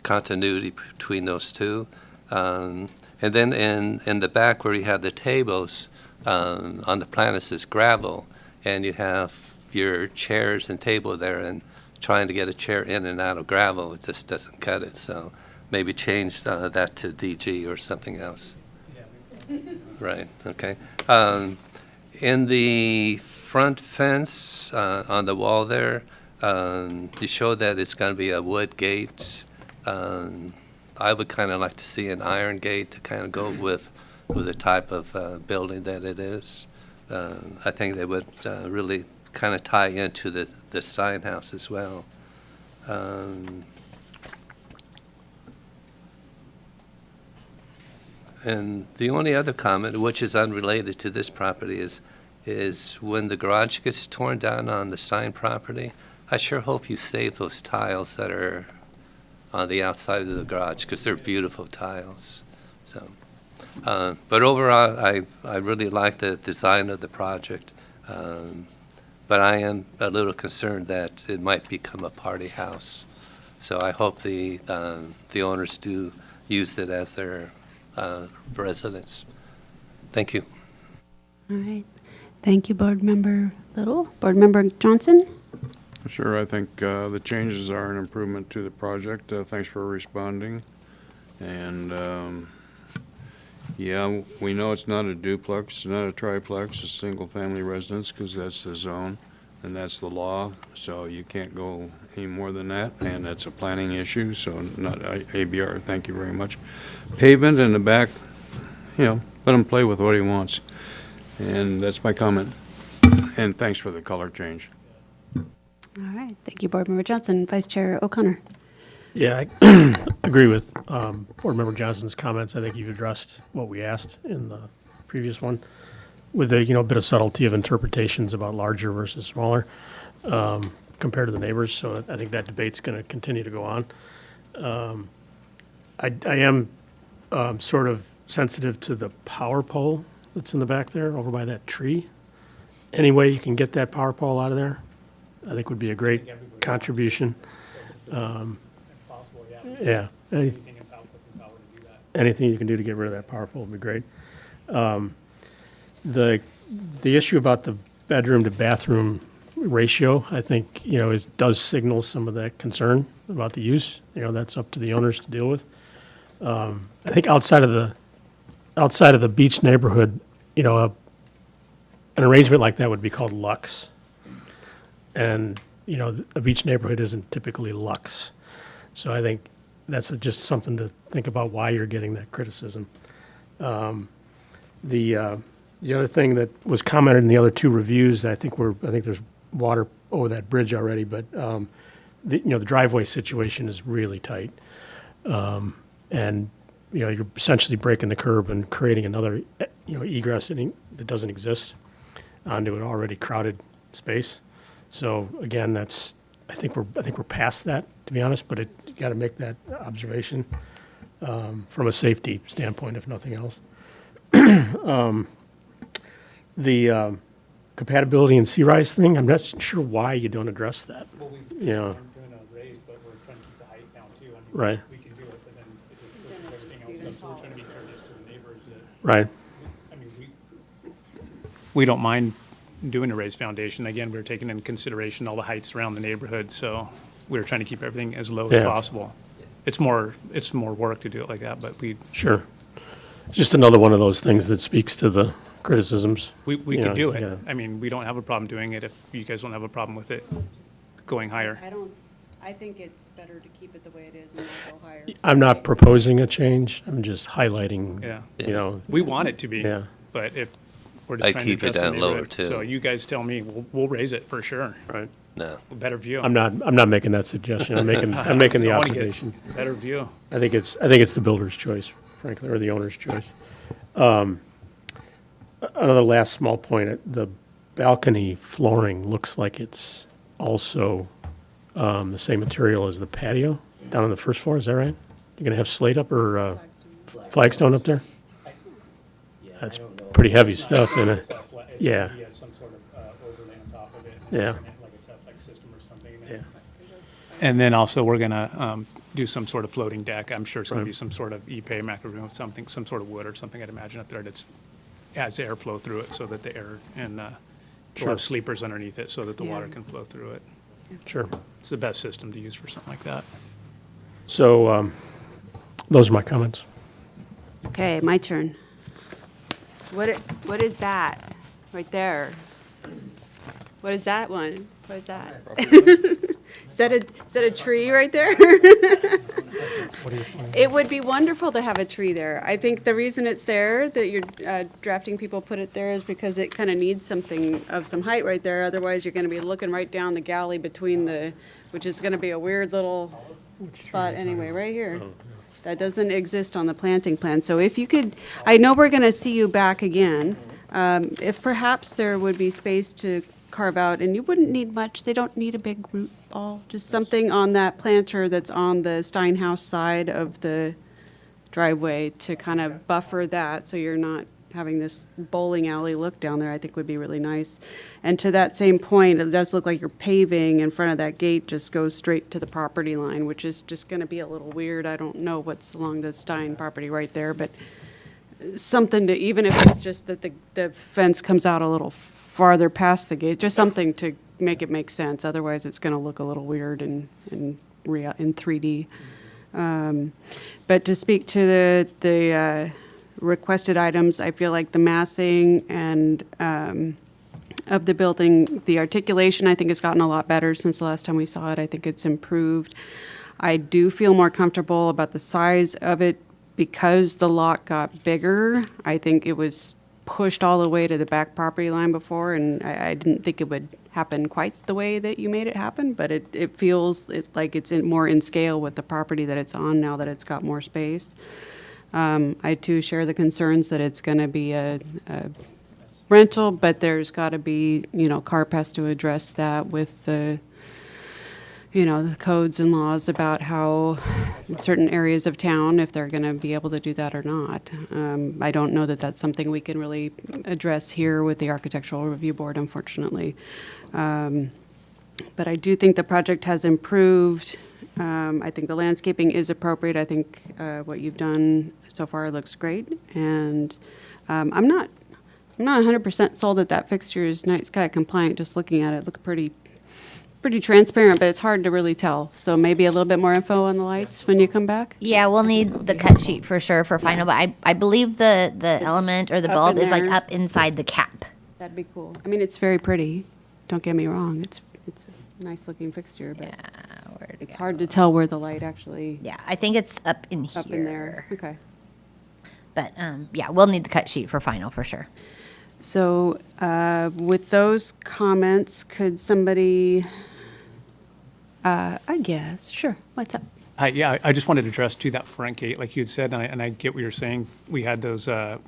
continuity between those two. And then in the back where you have the tables, on the plan it says gravel, and you have your chairs and table there, and trying to get a chair in and out of gravel, it just doesn't cut it. So maybe change that to DG or something else. Right, okay. In the front fence on the wall there, you show that it's going to be a wood gate. I would kind of like to see an iron gate to kind of go with the type of building that it is. I think they would really kind of tie into the sign house as well. And the only other comment, which is unrelated to this property, is when the garage gets torn down on the sign property, I sure hope you save those tiles that are on the outside of the garage, because they're beautiful tiles. So, but overall, I really like the design of the project. But I am a little concerned that it might become a party house. So I hope the owners do use it as their residence. Thank you. All right. Thank you, Board Member Little. Board Member Johnson? Sure, I think the changes are an improvement to the project. Thanks for responding. And yeah, we know it's not a duplex, it's not a triplex, it's a single-family residence, because that's the zone and that's the law. So you can't go any more than that, and that's a planning issue, so not ABR. Thank you very much. Pavement in the back, let him play with what he wants. And that's my comment. And thanks for the color change. All right. Thank you, Board Member Johnson. Vice Chair O'Connor. Yeah, I agree with Board Member Johnson's comments. I think you've addressed what we asked in the previous one, with a bit of subtlety of interpretations about larger versus smaller compared to the neighbors. So I think that debate's going to continue to go on. I am sort of sensitive to the power pole that's in the back there, over by that tree. Any way you can get that power pole out of there, I think would be a great contribution. Yeah. Anything you can do to get rid of that power pole would be great. The issue about the bedroom to bathroom ratio, I think, does signal some of that concern about the use. That's up to the owners to deal with. I think outside of the beach neighborhood, an arrangement like that would be called luxe. And, a beach neighborhood isn't typically luxe. So I think that's just something to think about why you're getting that criticism. The other thing that was commented in the other two reviews, I think there's water over that bridge already, but the driveway situation is really tight. And, you're essentially breaking the curb and creating another, egress that doesn't exist onto an already crowded space. So again, I think we're past that, to be honest, but you got to make that observation from a safety standpoint, if nothing else. The compatibility and sea-rise thing, I'm not sure why you don't address that. Well, You know. we're doing a raise, but we're trying to keep the height down too. I mean, Right. We can do it, but then it just pushes everything else up, so we're trying to be courteous to the neighbors that, Right. I mean, we don't mind doing a raised foundation. Again, we're taking into consideration all the heights around the neighborhood, so we're trying to keep everything as low as Yeah. possible. It's more work to do it like that, but Sure. It's just another one of those things that speaks to the criticisms. we You could know, do you it. gotta- I mean, we don't have a problem doing it if you guys don't have a problem with it going higher. I think it's better to keep it the way it is and not go higher. I'm not proposing a change. I'm just highlighting, Yeah. you know. We want it to be, Yeah. but if we're just I'd trying to keep it address the down lower, neighborhood. too. So you guys tell me, we'll raise it for sure. Right. No. A better view. I'm not making that suggestion. I'm making the I wanna get observation. Better view. I think it's the builder's choice, frankly, or the owner's choice. Another last small point, the balcony flooring looks like it's also the same material as the patio down on the first floor, is that right? You're gonna have slate up or flagstone up there? That's pretty heavy stuff, isn't it? Yeah. He has some sort of overlay on top of it. Yeah. Like a Teflex system or something. And then also, we're gonna do some sort of floating deck. I'm sure it's gonna Right. be some sort of Ipe macaroon, something, some sort of wood or something, I'd imagine up there that's adds airflow through it so that the air and we'll Sure. have sleepers underneath it so that the Yeah. water can flow through it. Sure. It's the best system to use for something like that. So, those are my comments. Okay, my turn. What is that right there? What is that one? What is that? Is that a tree right there? It would be wonderful to have a tree there. I think the reason it's there, that you're drafting people put it there, is because it kind of needs something of some height right there. Otherwise, you're going to be looking right down the galley between which is going to be a weird little spot anyway, right here. That doesn't exist on the planting plan. So if you could, I know we're going to see you back again. If perhaps there would be space to carve out, and you wouldn't need much, they don't need a big root ball, just something on that planter that's on the Steinhaus side of the driveway to kind of buffer that, so you're not having this bowling alley look down there, I think would be really nice. And to that same point, it does look like your paving in front of that gate just goes straight to the property line, which is just gonna be a little weird. I don't know what's along the Stein property right there, but something to, even if it's just that the fence comes out a little farther past the gate, just something to make it make sense. Otherwise, it's gonna look a little weird in 3D. But to speak to the requested items, I feel like the massing and of the building, the articulation, I think has gotten a lot better since the last time we saw it. I think it's improved. I do feel more comfortable about the size of it because the lot got bigger. I think it was pushed all the way to the back property line before, and I didn't think it would happen quite the way that you made it happen, but it feels like it's more in scale with the property that it's on now that it's got more space. I too share the concerns that it's going to be a rental, but there's got to be, CARP has to address that with the codes and laws about how in certain areas of town, if they're going to be able to do that or not. I don't know that that's something we can really address here with the Architectural Review Board, unfortunately. But I do think the project has improved. I think the landscaping is appropriate. I think what you've done so far looks great. And I'm not 100% sold that fixture is night sky compliant. Just looking at it, look pretty transparent, but it's hard to really tell. So maybe a little bit more info on the lights when you come back? Yeah, we'll need the cut sheet for sure for final, but I believe the element or the up bulb in is like there. up inside the cap. That'd be cool. I mean, it's very pretty. Don't get me wrong. It's a nice looking fixture, but Yeah, where it It's hard to tell where the light actually, Yeah, I think it's up in here. up in there. Okay. But, yeah, we'll need the cut sheet for final, for sure. So with those comments, could somebody, I guess, sure, what's up? Hi, yeah, I just wanted to address to that front gate, like you had said, and I get what you're saying. We had those on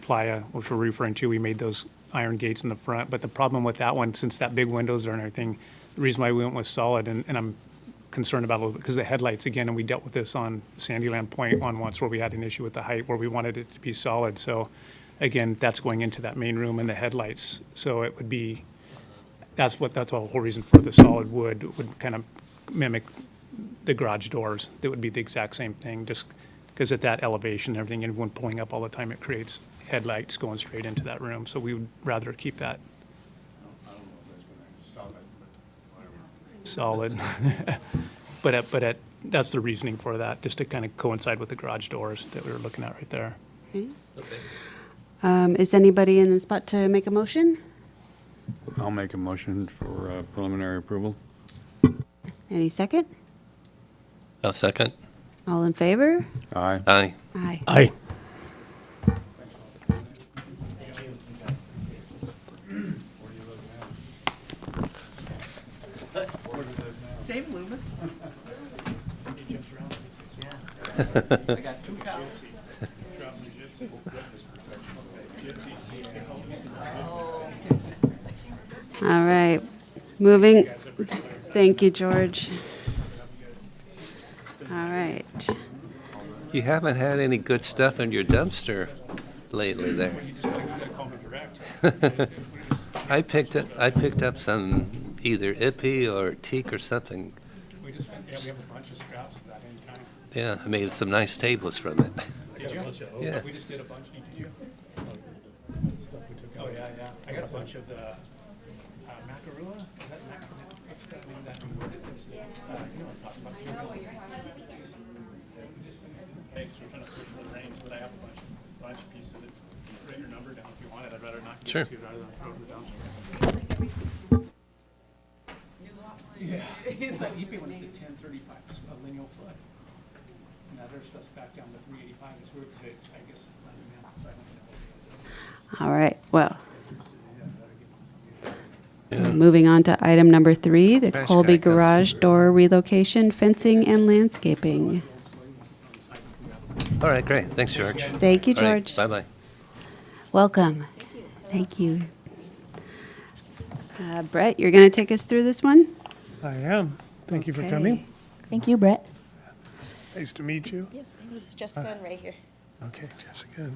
Playa, which we're referring to, we made those iron gates in the front. But the problem with that one, since that big windows there and everything, the reason why we went with solid, and I'm concerned about a little bit, because the headlights, again, and we dealt with this on Sandyland Point on once where we had an issue with the height, where we wanted it to be solid. So again, that's going into that main room and the headlights. So it would be, that's the whole reason for the solid wood, would kind of mimic the garage doors. That would be the exact same thing, just because at that elevation and everything, and when pulling up all the time, it creates headlights going straight into that room. So we would rather keep that solid. But that's the reasoning for that, just to kind of coincide with the garage doors that we were looking at right there. Is anybody in the spot to make a motion? I'll make a motion for preliminary approval. Any second? I'll second. All in favor? Aye. Aye. Aye. Aye. Same Loomis. All right, moving. Thank you, George. All right. You haven't had any good stuff in your dumpster lately there. I picked up some either Ippy or teak or something. We have a bunch of scraps of that anytime. Yeah, I made some nice tables from it. Yeah. We just did a bunch, did you? Oh, yeah. I got a bunch of the Macarula. Is that Macarula? What's that name? That word? You know what I'm talking about. Thanks for trying to push for the range, but I have a bunch of pieces. Write your number down if you want it. I'd rather not give Sure. it to you rather than throw it in the dumpster. Yeah. That EP one is the 1035, a lineal foot. And that other stuff's back down to 385. It's weird because it's, I guess, All right, well. Moving on to item number 3, the Trash Colby guy comes Garage through. Door relocation, fencing, and landscaping. All right, great. Thanks, George. Thank you, All right, George. bye-bye. Welcome. Thank you. Brett, you're going to take us through this one? I am. Thank you for Okay. coming. Thank you, Brett. Nice to meet you. Yes, this is Jessica and Ray here. Okay, Jessica.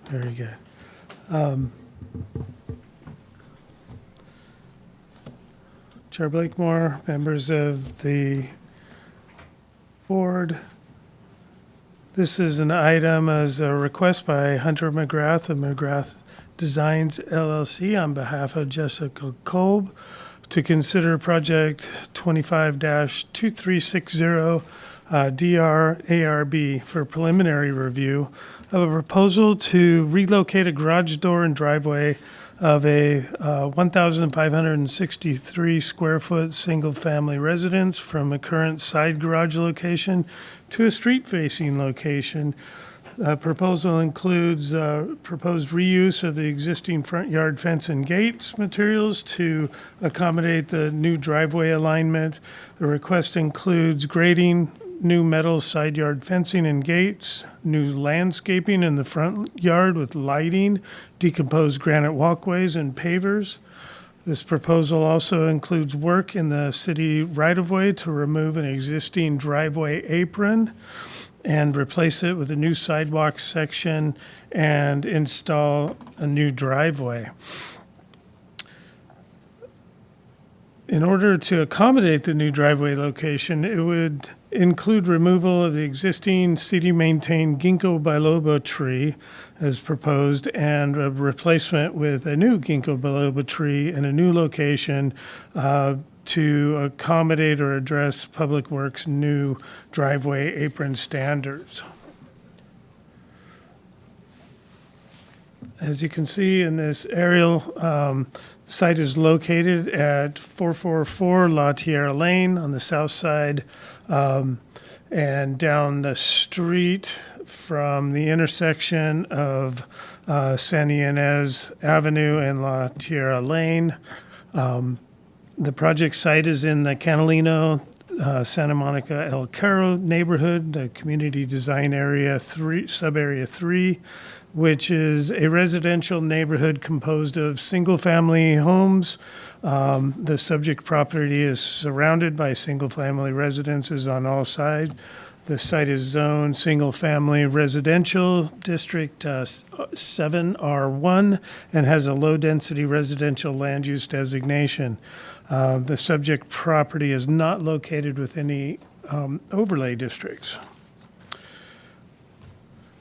Very good. Chair Blakemore, members of the board, this is an item as a request by Hunter McGrath of McGrath Designs LLC on behalf of Jessica Kolb to consider project 25-2360 DRARB for preliminary review of a proposal to relocate a garage door and driveway of a 1,563 square foot single-family residence from a current side garage location to a street-facing location. Proposal includes proposed reuse of the existing front yard fence and gates materials to accommodate the new driveway alignment. The request includes grading, new metal side yard fencing and gates, new landscaping in the front yard with lighting, decomposed granite walkways and pavers. This proposal also includes work in the city right-of-way to remove an existing driveway apron and replace it with a new sidewalk section and install a new driveway. In order to accommodate the new driveway location, it would include removal of the existing city-maintained ginkgo biloba tree as proposed and a replacement with a new ginkgo biloba tree in a new location to accommodate or address Public Works' new driveway apron standards. As you can see in this aerial, site is located at 444 La Tierra Lane on the south side, and down the street from the intersection of Santa Ynez Avenue and La Tierra Lane. The project site is in the Catalino, Santa Monica, El Caro neighborhood, the Community Design Area 3, Sub-Area 3, which is a residential neighborhood composed of single-family homes. The subject property is surrounded by single-family residences on all sides. The site is zoned single-family residential district 7R1 and has a low-density residential land use designation. The subject property is not located with any overlay districts.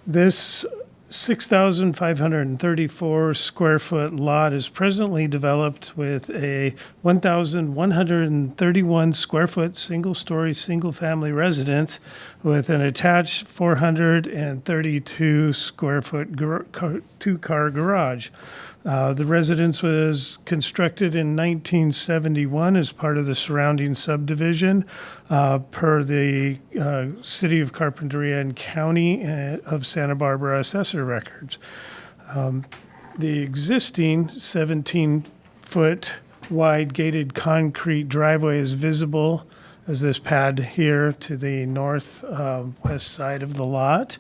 This 6,534 square foot lot is presently developed with a 1,131 square foot single-story, single-family residence with an attached 432 square foot two-car garage. The residence was constructed in 1971 as part of the surrounding subdivision per the City of Carpinteria and County of Santa Barbara assessor records. The existing 17-foot wide gated concrete driveway is visible as this pad here to the northwest side of the lot.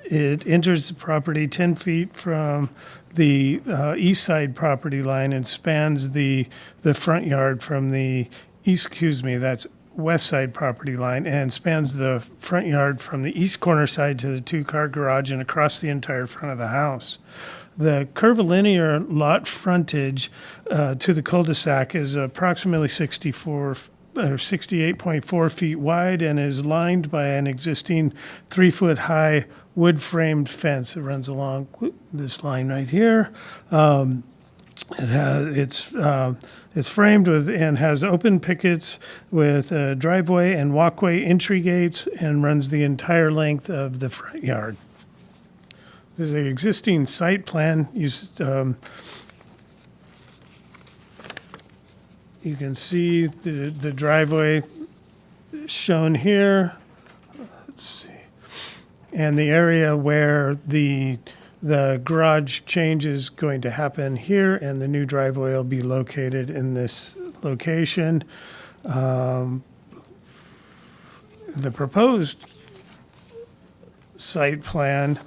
It enters the property 10 feet from the east side property line and spans the front yard from the that's west side property line, and spans the front yard from the east corner side to the two-car garage and across the entire front of the house. The curvilinear lot frontage to the cul-de-sac is approximately 68.4 feet wide and is lined by an existing 3-foot high wood-framed fence that runs along this line right here. It's framed with and has open pickets with a driveway and walkway entry gates and runs the entire length of the front yard. There's an existing site plan. You can see the driveway shown here. Let's see. And the area where the garage change is going to happen here, and the new driveway will be located in this location. The proposed site plan,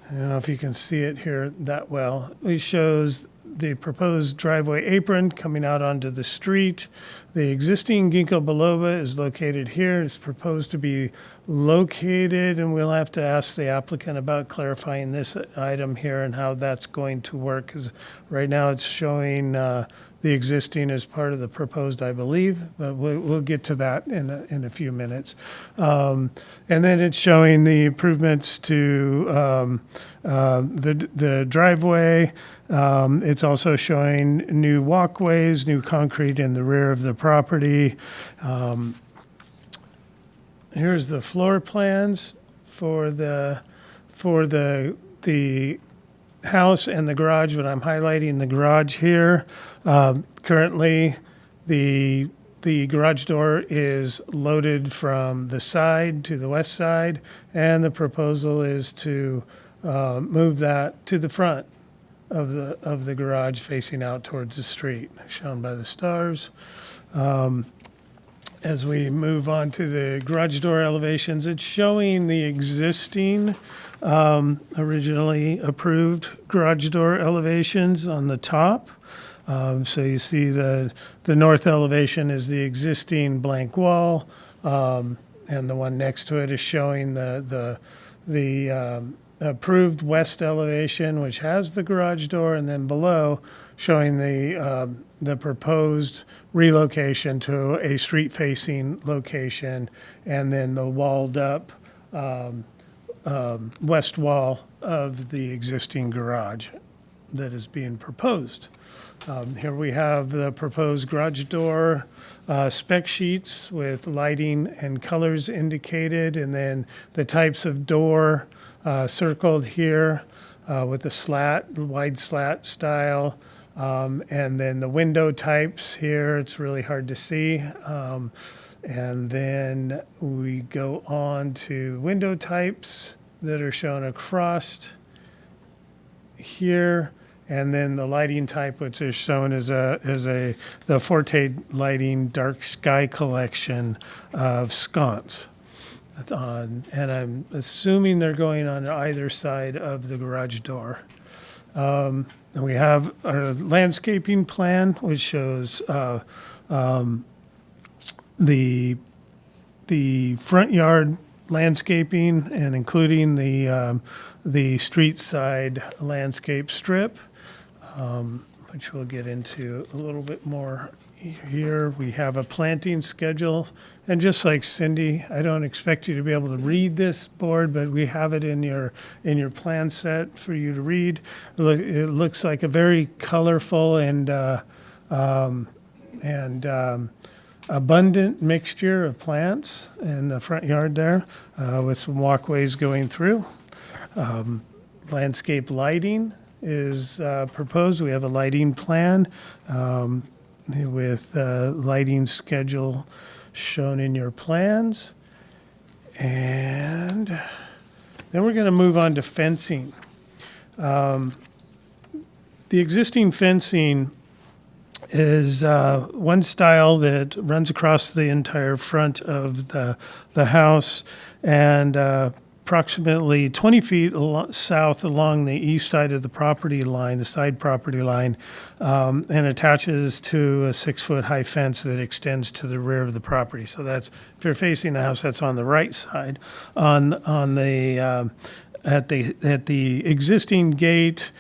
I don't know if you can see it here that well, it shows the proposed driveway apron coming out onto the street. The existing ginkgo biloba is located here. It's proposed to be located, and we'll have to ask the applicant about clarifying this item here and how that's going to work, because right now it's showing the existing as part of the proposed, I believe, but we'll get to that in a few minutes. And then it's showing the improvements to the driveway. It's also showing new walkways, new concrete in the rear of the property. Here's the floor plans for the house and the garage, but I'm highlighting the garage here. Currently, the garage door is loaded from the side to the west side, and the proposal is to move that to the front of the garage facing out towards the street, shown by the stars. As we move on to the garage door elevations, it's showing the existing originally approved garage door elevations on the top. So you see the north elevation is the existing blank wall, and the one next to it is showing the approved west elevation, which has the garage door, and then below showing the proposed relocation to a street-facing location, and then the walled-up west wall of the existing garage that is being proposed. Here we have the proposed garage door spec sheets with lighting and colors indicated, and then the types of door circled here. with a slat, wide slat style. And then the window types here, it's really hard to see. And then we go on to window types that are shown across here. And then the lighting type, which is shown as the Forte Lighting Dark Sky Collection of sconce. And I'm assuming they're going on either side of the garage door. And we have our landscaping plan, which shows the front yard landscaping and including the street side landscape strip, which we'll get into a little bit more here. We have a planting schedule, and just like Cindy, I don't expect you to be able to read this board, but we have it in your plan set for you to read. It looks like a very colorful and abundant mixture of plants in the front yard there, with some walkways going through. Landscape lighting is proposed. We have a lighting plan with lighting schedule shown in your plans. And then we're going to move on to fencing. The existing fencing is one style that runs across the entire front of the house and approximately 20 feet south along the east side of the property line, the side property line, and attaches to a 6-foot high fence that extends to the rear of the property. So that's, if you're facing the house, that's on the right side. On the at the existing gate,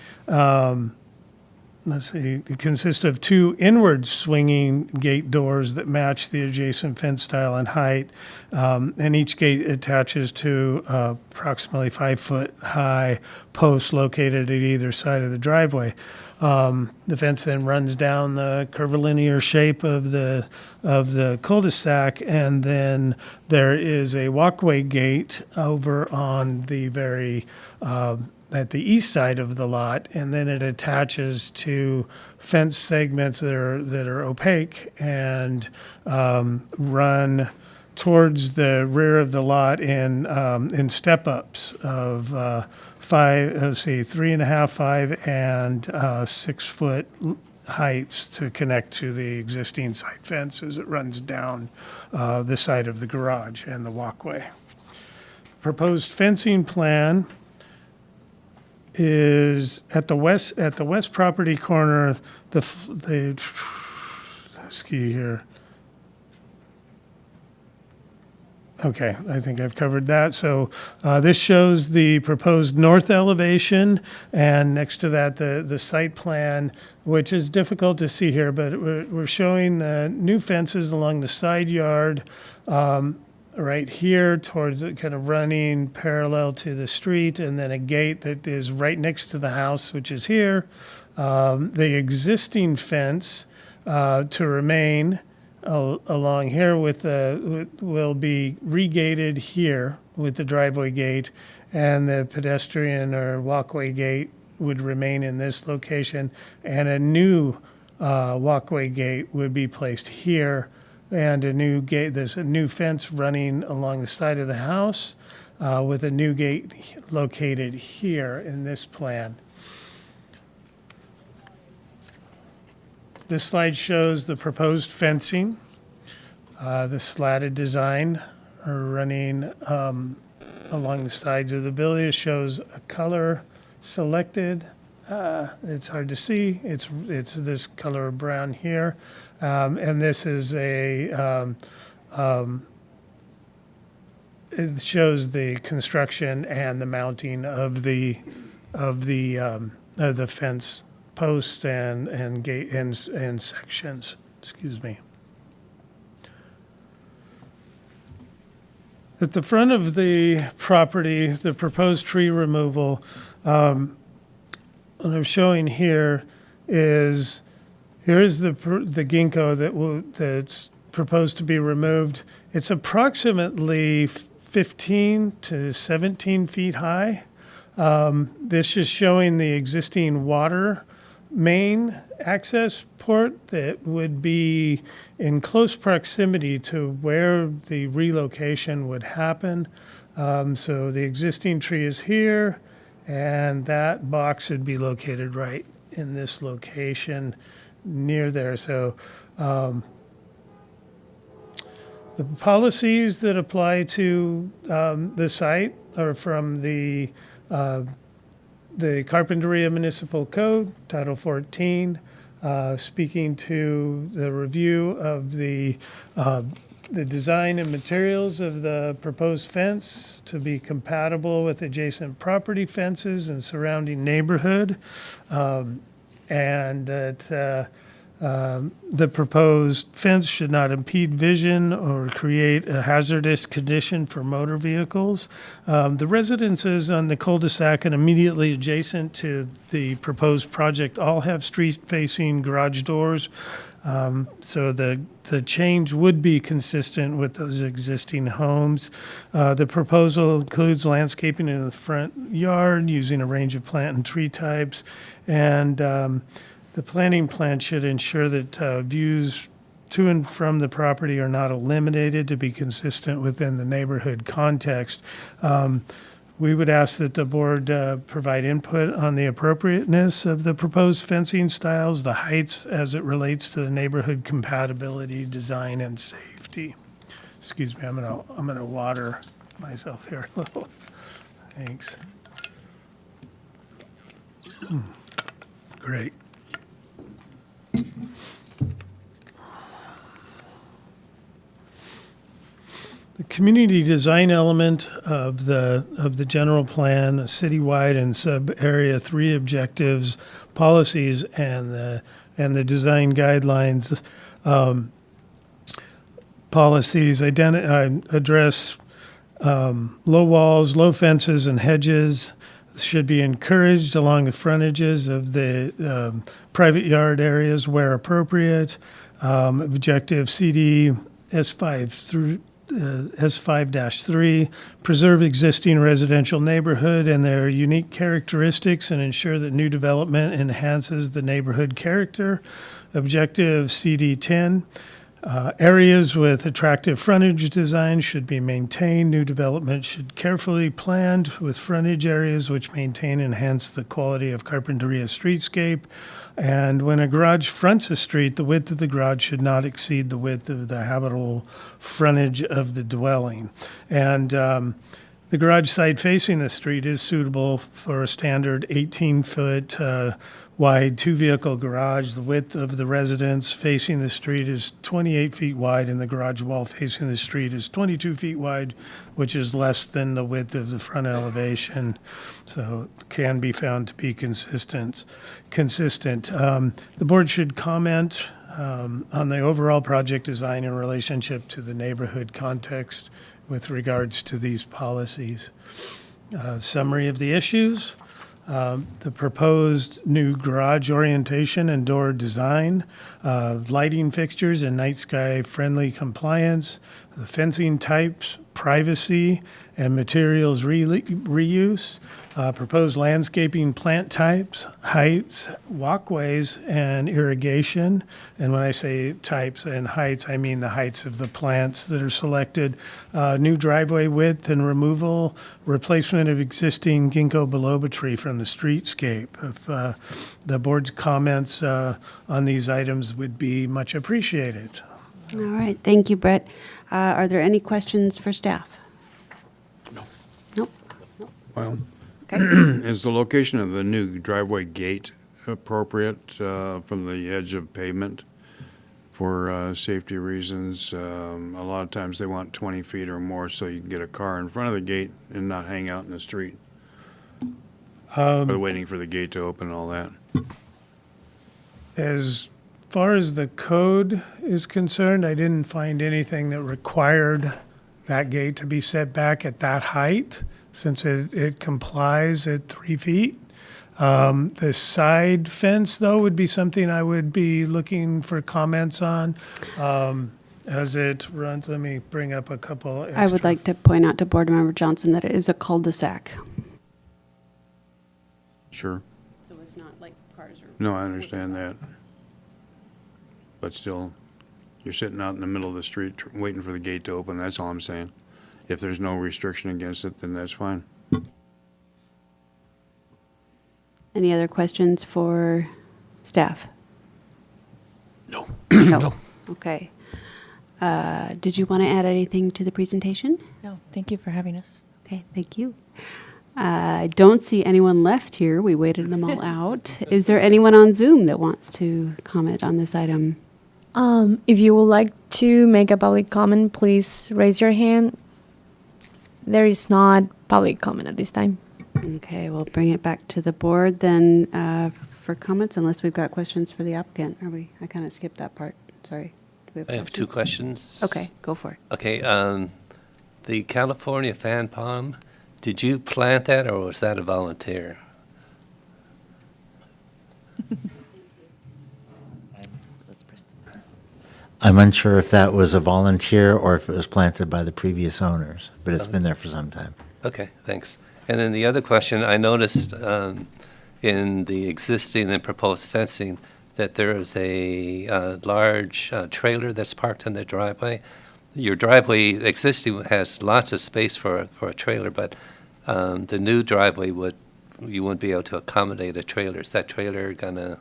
let's see, it consists of 2 inward swinging gate doors that match the adjacent fence style and height. And each gate attaches to approximately 5-foot high posts located at either side of the driveway. The fence then runs down the curvilinear shape of the cul-de-sac, and then there is a walkway gate over on the very at the east side of the lot, and then it attaches to fence segments that are opaque and run towards the rear of the lot in step-ups of 3.5, 5, and 6 foot heights to connect to the existing side fence as it runs down the side of the garage and the walkway. Proposed fencing plan is at the west property corner, the ski here. Okay, I think I've covered that. So this shows the proposed north elevation, and next to that, the site plan, which is difficult to see here, but we're showing new fences along the side yard, right here towards it, kind of running parallel to the street, and then a gate that is right next to the house, which is here. The existing fence to remain along here will be regated here with the driveway gate, and the pedestrian or walkway gate would remain in this location, and a new walkway gate would be placed here. And a new gate, there's a new fence running along the side of the house with a new gate located here in this plan. This slide shows the proposed fencing, the slatted design running along the sides of the building. It shows a color selected. It's hard to see. It's this color of brown here. And this is it shows the construction and the mounting of the fence posts and gate and sections. Excuse me. At the front of the property, the proposed tree removal, what I'm showing here is the ginkgo that's proposed to be removed. It's approximately 15 to 17 feet high. This is showing the existing water main access port that would be in close proximity to where the relocation would happen. So the existing tree is here, and that box would be located right in this location near there. So the policies that apply to the site are from the Carpinteria Municipal Code, Title 14, speaking to the review of the design and materials of the proposed fence to be compatible with adjacent property fences and surrounding neighborhood, and that the proposed fence should not impede vision or create a hazardous condition for motor vehicles. The residences on the cul-de-sac and immediately adjacent to the proposed project all have street-facing garage doors. So the change would be consistent with those existing homes. The proposal includes landscaping in the front yard using a range of plant and tree types. And the planning plan should ensure that views to and from the property are not eliminated to be consistent within the neighborhood context. We would ask that the board provide input on the appropriateness of the proposed fencing styles, the heights as it relates to the neighborhood compatibility, design, and safety. Excuse me, I'm gonna water myself here a little. Thanks. Great. The community design element of the general plan, citywide and sub-area 3 objectives, policies, and the design guidelines. Policies address low walls, low fences, and hedges should be encouraged along the frontages of the private yard areas where appropriate. Objective CD S5 through S5-3, preserve existing residential neighborhood and their unique characteristics and ensure that new development enhances the neighborhood character. Objective CD10, areas with attractive frontage design should be maintained. New development should carefully planned with frontage areas which maintain and enhance the quality of Carpinteria streetscape. And when a garage fronts a street, the width of the garage should not exceed the width of the habitable frontage of the dwelling. And the garage site facing the street is suitable for a standard 18-foot wide two-vehicle garage. The width of the residence facing the street is 28 feet wide, and the garage wall facing the street is 22 feet wide, which is less than the width of the front elevation, so it can be found to be consistent. The board should comment on the overall project design in relationship to the neighborhood context with regards to these policies. Summary of the issues. The proposed new garage orientation and door design, lighting fixtures and night sky friendly compliance, the fencing types, privacy, and materials reuse, proposed landscaping plant types, heights, walkways, and irrigation. And when I say types and heights, I mean the heights of the plants that are selected, new driveway width and removal, replacement of existing ginkgo biloba tree from the streetscape. If the board's comments on these items would be much appreciated. All right, thank you, Brett. Are there any questions for staff? Nope. Well, Okay. is the location of the new driveway gate appropriate from the edge of pavement for safety reasons? A lot of times they want 20 feet or more so you can get a car in front of the gate and not hang out in the street. Waiting for the gate to open and all that. As far as the code is concerned, I didn't find anything that required that gate to be set back at that height, since it complies at 3 feet. The side fence, though, would be something I would be looking for comments on. As it runs, let me bring up a couple extra. I would like to point out to Board Member Johnson that it is a cul-de-sac. Sure. So it's not like cars are. No, I understand that. But still, you're sitting out in the middle of the street waiting for the gate to open, that's all I'm saying. If there's no restriction against it, then that's fine. Any other questions for staff? No. No. Okay. Did you want to add anything to the presentation? No, thank you for having us. Okay, thank you. I don't see anyone left here. We waited them all out. Is there anyone on Zoom that wants to comment on this item? If you would like to make a public comment, please raise your hand. There is not public comment at this time. Okay, we'll bring it back to the board then for comments, unless we've got questions for the applicant. Are we? I kind of skipped that part. Sorry. Do we I have two questions. Okay, go for it. Okay, the California fan palm, did you plant that or was that a volunteer? I'm unsure if that was a volunteer or if it was planted by the previous owners, but it's been there for some time. Okay, thanks. And then the other question, I noticed in the existing and proposed fencing that there is a large trailer that's parked in the driveway. Your driveway existing has lots of space for a trailer, but the new driveway you wouldn't be able to accommodate a trailer. Is that trailer gonna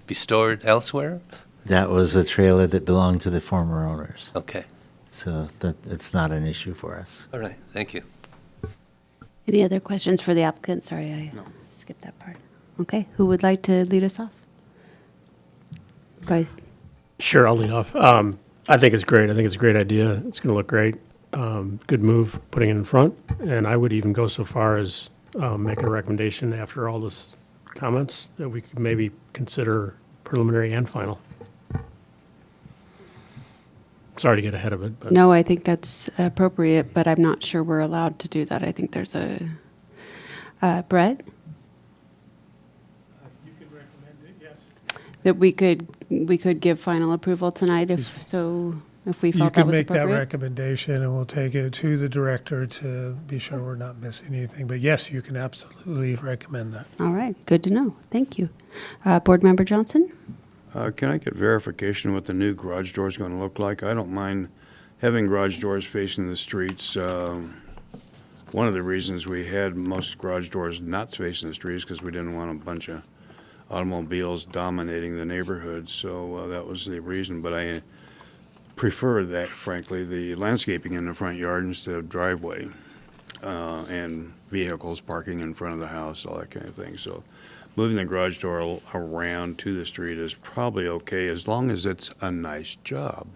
be stored elsewhere? That was a trailer that belonged to the former owners. Okay, So that it's not an issue for us. all right, thank you. Any other questions for the applicant? Sorry, I skipped that part. Okay, who would like to lead us off? Go ahead. Sure, I'll lead off. I think it's great. I think it's a great idea. It's going to look great. Good move putting it in front. And I would even go so far as make a recommendation after all this comments that we could maybe consider preliminary and final. Sorry to get ahead of it, but No, I think that's appropriate, but I'm not sure we're allowed to do that. I think there's a, Brett? You could recommend it, yes. That we could give final approval tonight if we You felt that can was make that appropriate? recommendation, and we'll take it to the director to be sure we're not missing anything. But yes, you can absolutely recommend that. All right, good to know. Thank you. Board Member Johnson? Can I get verification what the new garage door is going to look like? I don't mind having garage doors facing the streets. One of the reasons we had most garage doors not facing the streets because we didn't want a bunch of automobiles dominating the neighborhood. So that was the reason. But I prefer that, frankly, the landscaping in the front yard instead of driveway and vehicles parking in front of the house, all that kind of thing. So moving the garage door around to the street is probably okay as long as it's a nice job.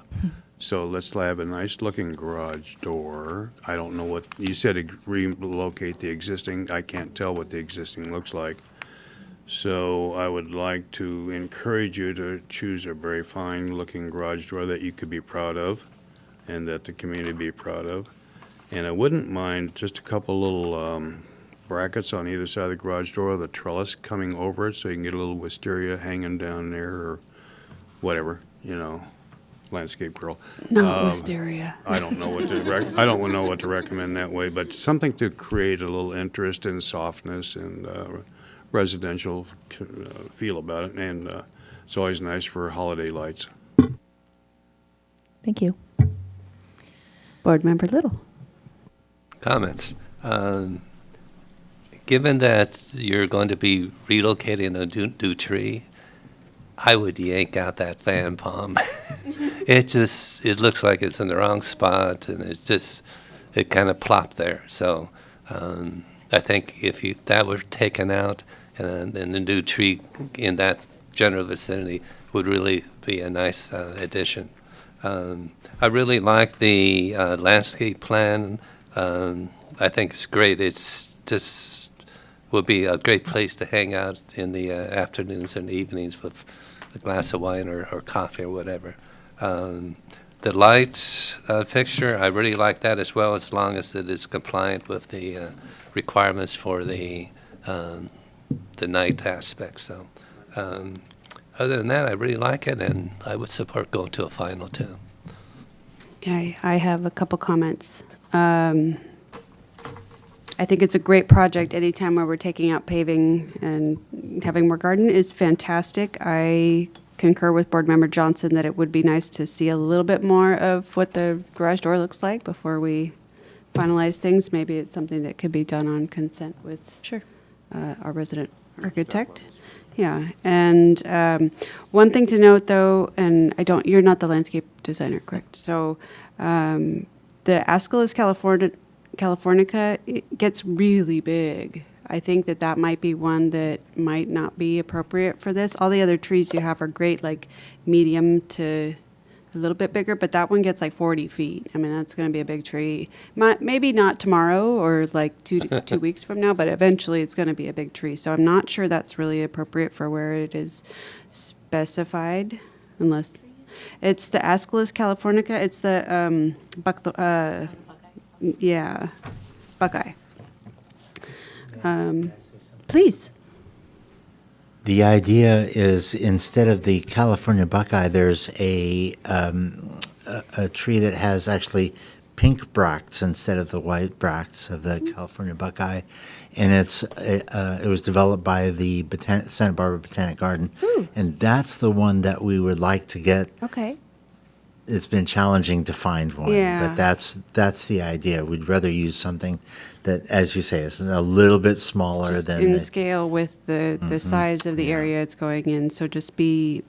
So let's have a nice looking garage door. I don't know what, you said to relocate the existing. I can't tell what the existing looks like. So I would like to encourage you to choose a very fine looking garage door that you could be proud of and that the community be proud of. And I wouldn't mind just a couple little brackets on either side of the garage door, the trellis coming over it so you can get a little wisteria hanging down there or whatever, landscape girl. No, wisteria. I don't know what to I don't know what to recommend that way, but something to create a little interest and softness and residential feel about it, and it's always nice for holiday lights. Thank you. Board Member Little? Comments. Given that you're going to be relocating a new tree, I would yank out that fan palm. It looks like it's in the wrong spot, and it kind of plopped there. So I think if that were taken out, and the new tree in that general vicinity would really be a nice addition. I really like the landscape plan. I think it's great. It's just would be a great place to hang out in the afternoons and evenings with a glass of wine or coffee or whatever. The light fixture, I really like that as well, as long as it is compliant with the requirements for the night aspect. So other than that, I really like it, and I would support going to a final too. Okay, I have a couple comments. I I think it's a great project. Anytime where we're taking out paving and having more garden is fantastic. I concur with Board Member Johnson that it would be nice to see a little bit more of what the garage door looks like before we finalize things. Maybe it's something that could be done on consent with our resident architect. Yeah, and one thing to note though, and you're not the landscape designer, correct? So the Aeschylus californica, it gets really big. I think that might be one that might not be appropriate for this. All the other trees you have are great, like medium to a little bit bigger, but that one gets like 40 feet. I mean, that's going to be a big tree. Maybe not tomorrow or like 2 weeks from now, but eventually it's going to be a big tree. So I'm not sure that's really appropriate for where it is specified, unless it's the Aeschylus californica. It's the Buckeye. Please. The idea is instead of the California buckeye, there's a tree that has actually pink bracts instead of the white bracts of the California buckeye, and it was developed by the Santa Barbara Botanic Garden, and that's the one that we would like to get. Okay. It's been challenging to find one, Yeah. but that's the idea. We'd rather use something that, as you say, is a little bit smaller Just than in the, scale with the size of the area it's going in. So just be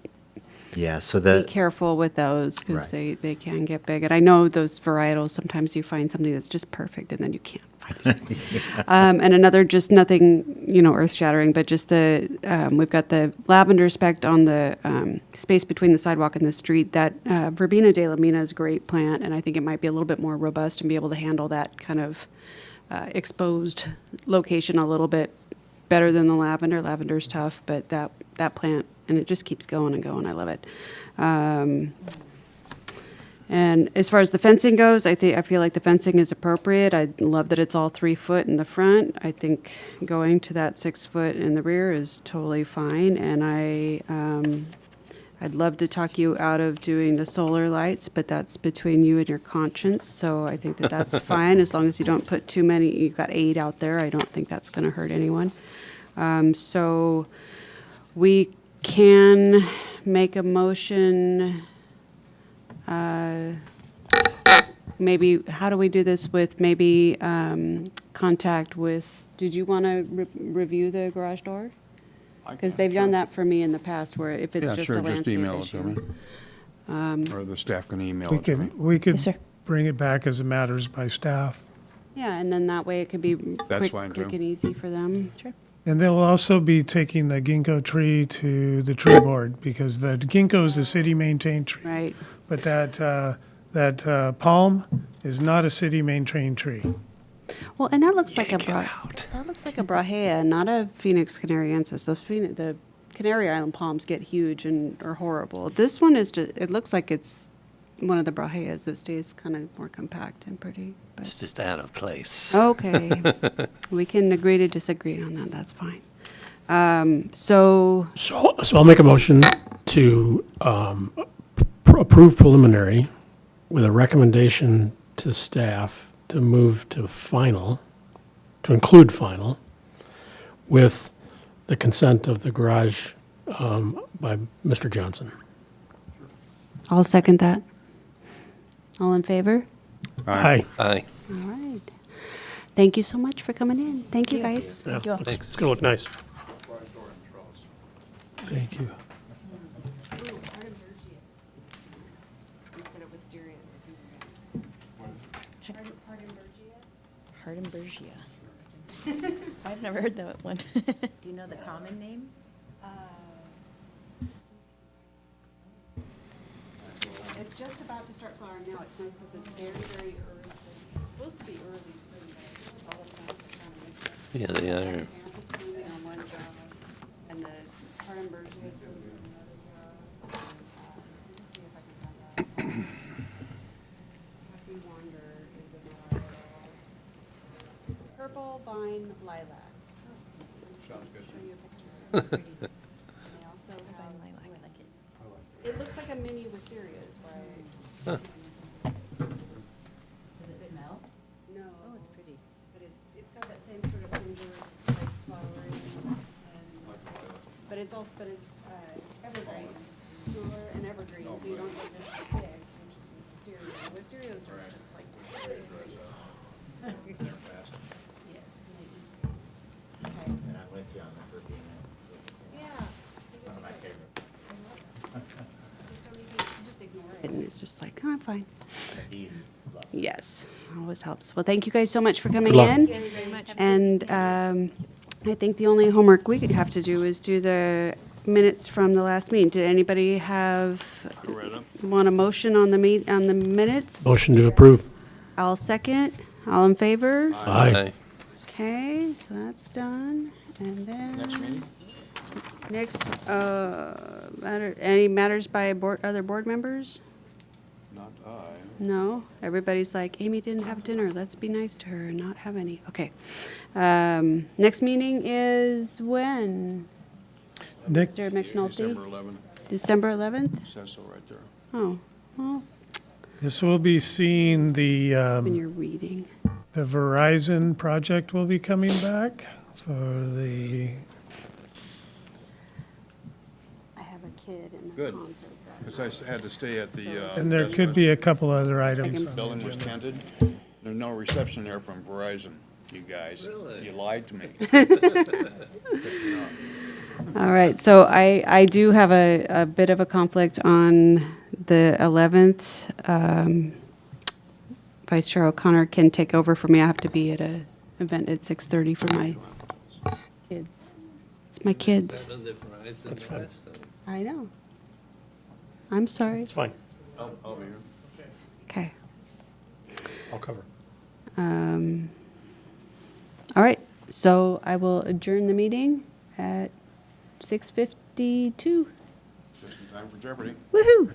so be that careful with those because Right. they can get big. And I know those varietals, sometimes you find something that's just perfect and then you can't find it. And another, just nothing, earth shattering, but just we've got the lavender spec on the space between the sidewalk and the street. That Verbena de la Mina is a great plant, and I think it might be a little bit more robust and be able to handle that kind of exposed location a little bit better than the lavender. Lavender's tough, but that plant, and it just keeps going and going. I love it. And as far as the fencing goes, I feel like the fencing is appropriate. I love that it's all 3 foot in the front. I think going to that 6 foot in the rear is totally fine. And I'd love to talk you out of doing the solar lights, but that's between you and your conscience. So I think that's fine as long as you don't put too many. You've got 8 out there. I don't think that's going to hurt anyone. So we can make a motion. Maybe, how do we do this with maybe contact with, did you want to review the garage door? Because they've done that for me in the past where if it's just a landscape email it issue. to me. Or the staff can email it to me. We could Yes, sir. bring it back as it matters by staff. Yeah, and then that way it could be That's fine, quick too. and easy for them. Sure. And they'll also be taking the ginkgo tree to the tree board because the ginkgo is a city-maintained tree. Right. But that palm is not a city-maintained tree. Well, and that looks like a brahea, not a Phoenix canariensis. The Canary Island palms get huge and are horrible. This one is just, it looks like it's one of the braheas that stays kind of more compact and pretty. But. It's just out of place. Okay. We can agree to disagree on that. That's fine. So I'll make a motion to approve preliminary with a recommendation to staff to move to final, to include final, with the consent of the garage by Mr. Johnson. I'll second that. All in favor? Aye. Aye. All right. Thank you so much for coming in. Thank you, guys. Yeah, you. it's going to look nice. Thank you. Carpinteria. I've never heard that one. Do you know the common name? It's just about to start flowering now. It's nice because it's very, very early. It's supposed to be early spring, but all the plants are kind of mixed up. Yeah, they are. Acanthus blooming on one job, and the Carpinteria is blooming on another job. And, let me see if I can find that. Happy Wander is another. Purple vine lilac. Sounds good. Show you a picture. It's pretty. They also have. It looks like a mini wisteria is why. Does it smell? No. Oh, it's pretty. But it's got that same but it's also, evergreen, cooler and evergreen, so you don't get just the sticks, which is the stereo. The stereos are just like. Yes, and they eat things. Okay. And I'm with you on the verbena. Yeah. One of my favorite. Just ignore it, and it's just like, oh, I'm fine. These love. Yes, always helps. Well, thank you guys so much for coming Good luck. in. And I think the only homework we have to do is do the minutes from the last meeting. Did anybody want a motion on the minutes? Motion to approve. I'll second. All in favor? Aye. Okay, so that's done. And then. Next meeting? Next, any matters by other board members? Not I. No, everybody's like, Amy didn't have dinner, let's be nice to her and not have any. Okay. Next meeting is when? Next, Mr. McNulty? December 11th, December 11th? says so right there. Oh, well, this will be seeing when you're reading. the Verizon project will be coming back for the, I have a kid in the Good. concert. Because I had to stay at the. and there could be a couple other items. on the Building was agenda. tented. There's no reception there from Verizon, you guys. Really? You lied to me. All right, so I do have a bit of a conflict on the 11th. Vice Chair O'Connor can take over for me. I have to be at an event at 6:30 for my kids. It's my kids. Better than Verizon That's fine. last time. I know. I'm sorry. It's fine. I'll be here. Okay. I'll cover. All right, so I will adjourn the meeting at 6:52. Just in time for Jeopardy! Woohoo!